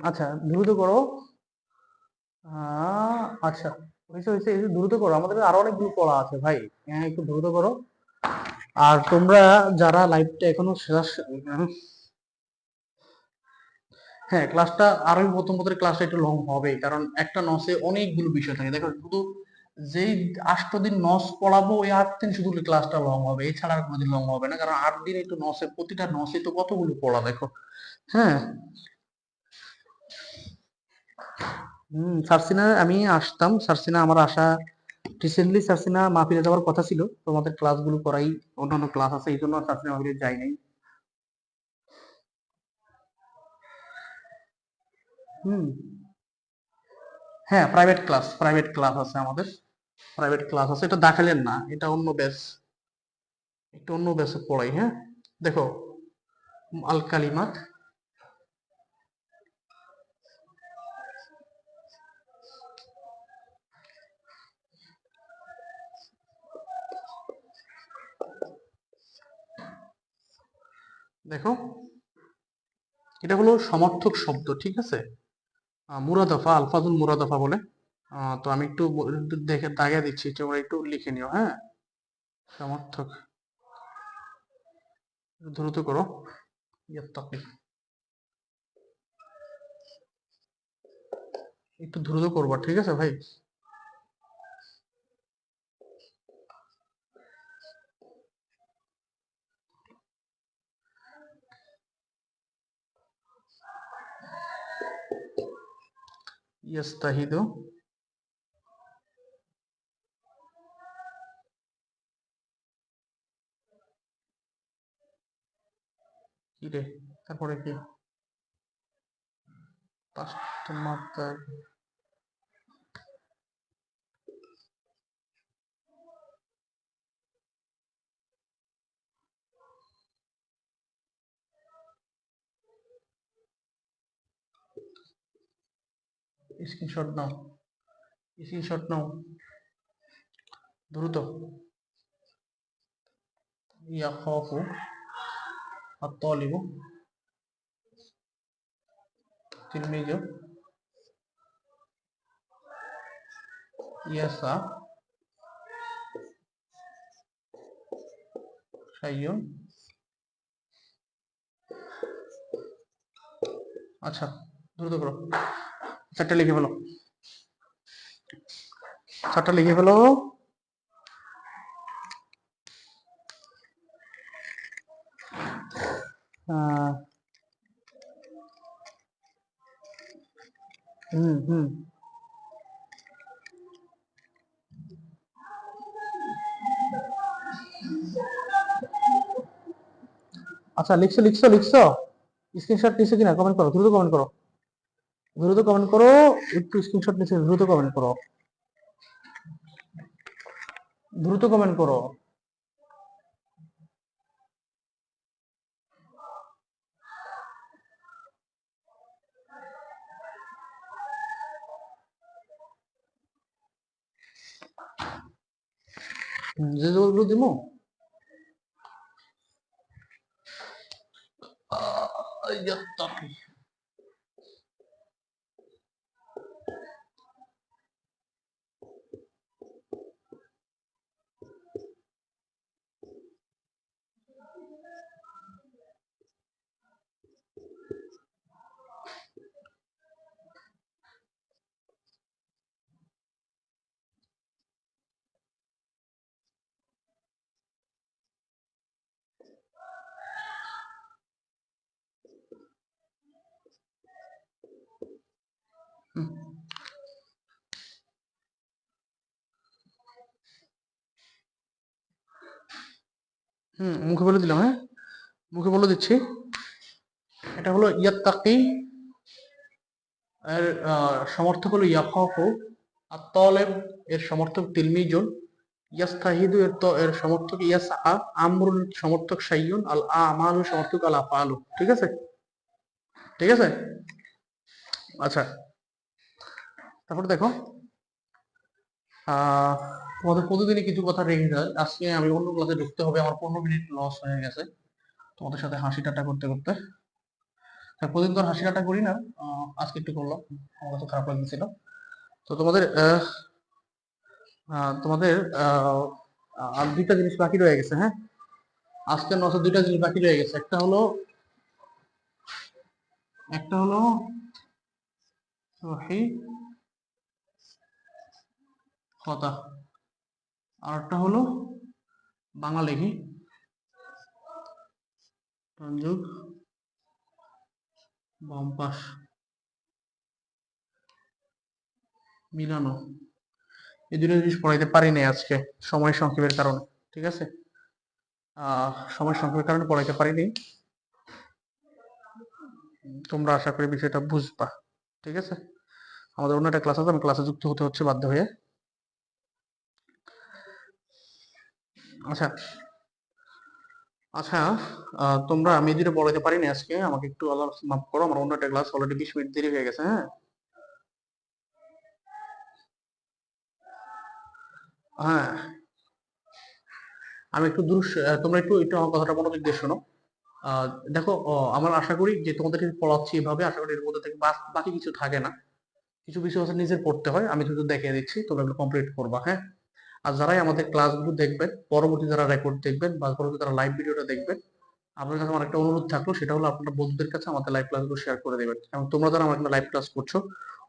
A: আচ্ছা, দ্রুত করো। আচ্ছা, হয়েছে হয়েছে, একটু দ্রুত করো, আমাদের আরো অনেকগুলো পড়া আছে ভাই। হ্যাঁ, একটু দ্রুত করো। আর তোমরা যারা লাইভটা এখনো শেষ, হ্যাঁ ক্লাসটা আরবি প্রথম পত্রের ক্লাসটা একটু লং হবে, কারণ একটা নসে অনেকগুলো বিষয় থাকে। দেখো শুধু যেই 8 দিন নস পড়াবো, ওই 8 দিন শুধু ক্লাসটা লং হবে, এছাড়া আর কোনোদিন লং হবে না, কারণ 8 দিন একটু নসে, প্রতিটা নসে তো কতগুলো পড়া দেখো। হ্যাঁ, সার্সিনা আমি আসতাম, সার্সিনা আমার আসা রিসেন্টলি, সার্সিনা মাহফিলে যাওয়ার কথা ছিল, তোমাদের ক্লাসগুলো করাই, অন্যান্য ক্লাস আছে এই জন্য সার্সিনা মাহফিলে যাই নাই। হুম, হ্যাঁ প্রাইভেট ক্লাস আছে আমাদের, প্রাইভেট ক্লাস আছে, এটা দাখিলের না, এটা অন্য ব্যাচ, একটু অন্য ব্যাচে পড়াই। হ্যাঁ, দেখো আল কালিমাত, দেখো এটা হলো সমর্থক শব্দ, ঠিক আছে? মুরাদাফা, আলফাজুল মুরাদাফা বলে। তো আমি একটু দেখে দাগিয়ে দিচ্ছি, তোমরা একটু লিখে নিও, হ্যাঁ? সমর্থক, দ্রুত করো। ইয়াত্তাকি, একটু দ্রুত করবা, ঠিক আছে ভাই? ইয়াস্তাহিদু, কি রে, তারপরে কি? পাঁচটা মাত্রার স্ক্রিনশট নাও, স্ক্রিনশট নাও দ্রুত। ইয়াখাফু আত-তালিবু তিলমিজু ইয়াসা শাইয়ুন। আচ্ছা, দ্রুত করো, চারটা লিখে ফেলো, চারটা লিখে ফেলো। আহ, হুম হুম আচ্ছা, লিখছো লিখছো লিখছো, স্ক্রিনশট নিছো কিনা কমেন্ট করো, দ্রুত কমেন্ট করো, দ্রুত কমেন্ট করো, একটু স্ক্রিনশট নিছো, দ্রুত কমেন্ট করো, দ্রুত কমেন্ট করো। যে জবাবগুলো দিব ইয়াত্তাকি। মুখে বলে দিলাম, হ্যাঁ মুখে বলে দিচ্ছি। এটা হলো ইয়াত্তাকি, এর সমর্থক হলো ইয়াখাফু। আর তলেব এর সমর্থক তিলমিজুন। ইয়াস্তাহিদু এর সমর্থক ইয়াসআ। আমরুল সমর্থক শাইয়ুন। আল আমালু সমর্থক আল আফআলু। ঠিক আছে, ঠিক আছে। আচ্ছা, তারপরে দেখো, তোমাদের প্রতিদিনই কিছু কথা রেখে যায়। আজকে আমি অন্য ক্লাসে ঢুকতে হবে, আমার 15 মিনিট লস হয়ে গেছে তোমাদের সাথে হাসি ঠাট্টা করতে করতে। প্রতিদিন তো আর হাসি ঠাট্টা করি না, আজকে একটু করলাম, আমার কাছে খারাপ লাগতেছিল। তো তোমাদের তোমাদের আর দুইটা জিনিস বাকি রয়ে গেছে। হ্যাঁ, আজকের নসে দুইটা জিনিস বাকি রয়ে গেছে। একটা হলো সহি কথা, আর একটা হলো বাংলা লেখি সংযোগ বাম পাশ মিলানো। এই দুটো জিনিস পড়াইতে পারি নাই আজকে, সময় সংক্ষেপের কারণে। ঠিক আছে, সময় সংক্ষেপের কারণে পড়াইতে পারিনি। তোমরা আশা করি বিষয়টা বুঝবা। ঠিক আছে, আমাদের অন্য একটা ক্লাস আছে, আমি ক্লাসে যুক্ত হতে হচ্ছে বাধ্য হয়ে। আচ্ছা আচ্ছা, তোমরা, আমি যেটা পড়াইতে পারিনি আজকে, আমাকে একটু আল্লাহ মাফ করো, আমার অন্য একটা ক্লাস অলরেডি 20 মিনিট দেরি হয়ে গেছে। হ্যাঁ হ্যাঁ, আমি একটু দূর, তোমরা একটু একটু আমার কথাটা মনোযোগ দিয়ে শোনো। দেখো, আমার আশা করি যে তোমাদেরকে পড়াচ্ছি এভাবে, আশা করি এর মধ্যে থেকে বাকি কিছু থাকে না। কিছু বিষয় আছে নিজের পড়তে হয়, আমি শুধু দেখিয়ে দিচ্ছি, তোমরা এগুলো কমপ্লিট করবা। হ্যাঁ, আর যারাই আমাদের ক্লাসগুলো দেখবেন, পরবর্তী যারা রেকর্ড দেখবেন বা পরবর্তী যারা লাইভ ভিডিওটা দেখবেন, আপনার কাছে আমার একটা অনুরোধ থাকলো, সেটা হলো আপনার বন্ধুদের কাছে আমাদের লাইভ ক্লাসগুলো শেয়ার করে দেবেন। এবং তোমরা যারা আমাদের লাইভ ক্লাস করছো,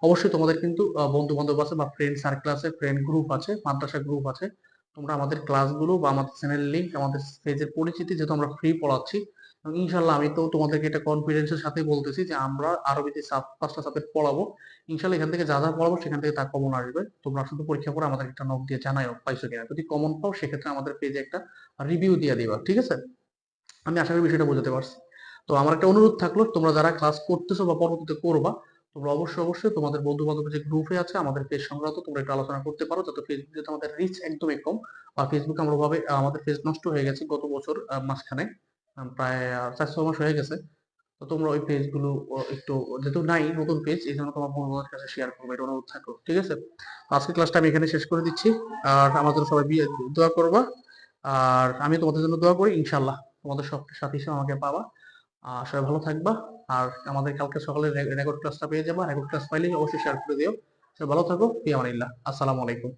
A: অবশ্যই তোমাদের কিন্তু বন্ধু বান্ধব আছে বা ফ্রেন্ড সার্কেল আছে, ফ্রেন্ড গ্রুপ আছে, মাদ্রাসা গ্রুপ আছে। তোমরা আমাদের ক্লাসগুলো বা আমাদের চ্যানেল লিংক, আমাদের পেজের পরিচিতি, যেহেতু আমরা ফ্রি পড়াচ্ছি, এবং ইনশাল্লাহ আমি তো তোমাদেরকে এটা কনফিডেন্সের সাথে বলতেছি যে আমরা আরবিতে 5টা সাবজেক্ট পড়াবো। ইনশাল্লাহ এখান থেকে যা যা পড়াবো সেখান থেকে তা কমন আসবে। তোমরা শুধু পরীক্ষা করে আমাদের একটা নক দিয়ে জানাও পাইছো কিনা। যদি কমন পাও সেক্ষেত্রে আমাদের পেজে একটা রিভিউ দিয়ে দিবা। ঠিক আছে, আমি আশা করি বিষয়টা বোঝাতে পারছি। তো আমার একটা অনুরোধ থাকলো, তোমরা যারা ক্লাস করতেছো বা পরবর্তীতে করবা, তোমরা অবশ্যই অবশ্যই তোমাদের বন্ধু বান্ধবের যে গ্রুপে আছে আমাদের পেজ সংক্রান্ত তোমরা একটু আলোচনা করতে পারো, যাতে ফেসবুক, যেহেতু আমাদের রিচ একদমই কম, বা ফেসবুকে আমরা ভাবে আমাদের পেজ নষ্ট হয়ে গেছে গত বছর মাঝখানে, প্রায় 4-6 মাস হয়ে গেছে। তো তোমরা ওই পেজগুলো একটু, যেহেতু নাই নতুন পেজ, এই জন্য তোমার বন্ধুদের কাছে শেয়ার করবে, এটা অনুরোধ থাকলো। ঠিক আছে, আজকের ক্লাসটা আমি এখানে শেষ করে দিচ্ছি। আর আমাদের সবাই দোয়া করবা, আর আমি তোমাদের জন্য দোয়া করি। ইনশাল্লাহ তোমাদের সব সাথে হিসেবে আমাকে পাবা। সবাই ভালো থাকবা। আর আমাদের কালকে সকালে রেকর্ড ক্লাসটা পেয়ে যাবা, রেকর্ড ক্লাস পাইলে অবশ্যই শেয়ার করে দিও। সবাই ভালো থাকো, ফি আমানিল্লাহ, আসসালামু আলাইকুম।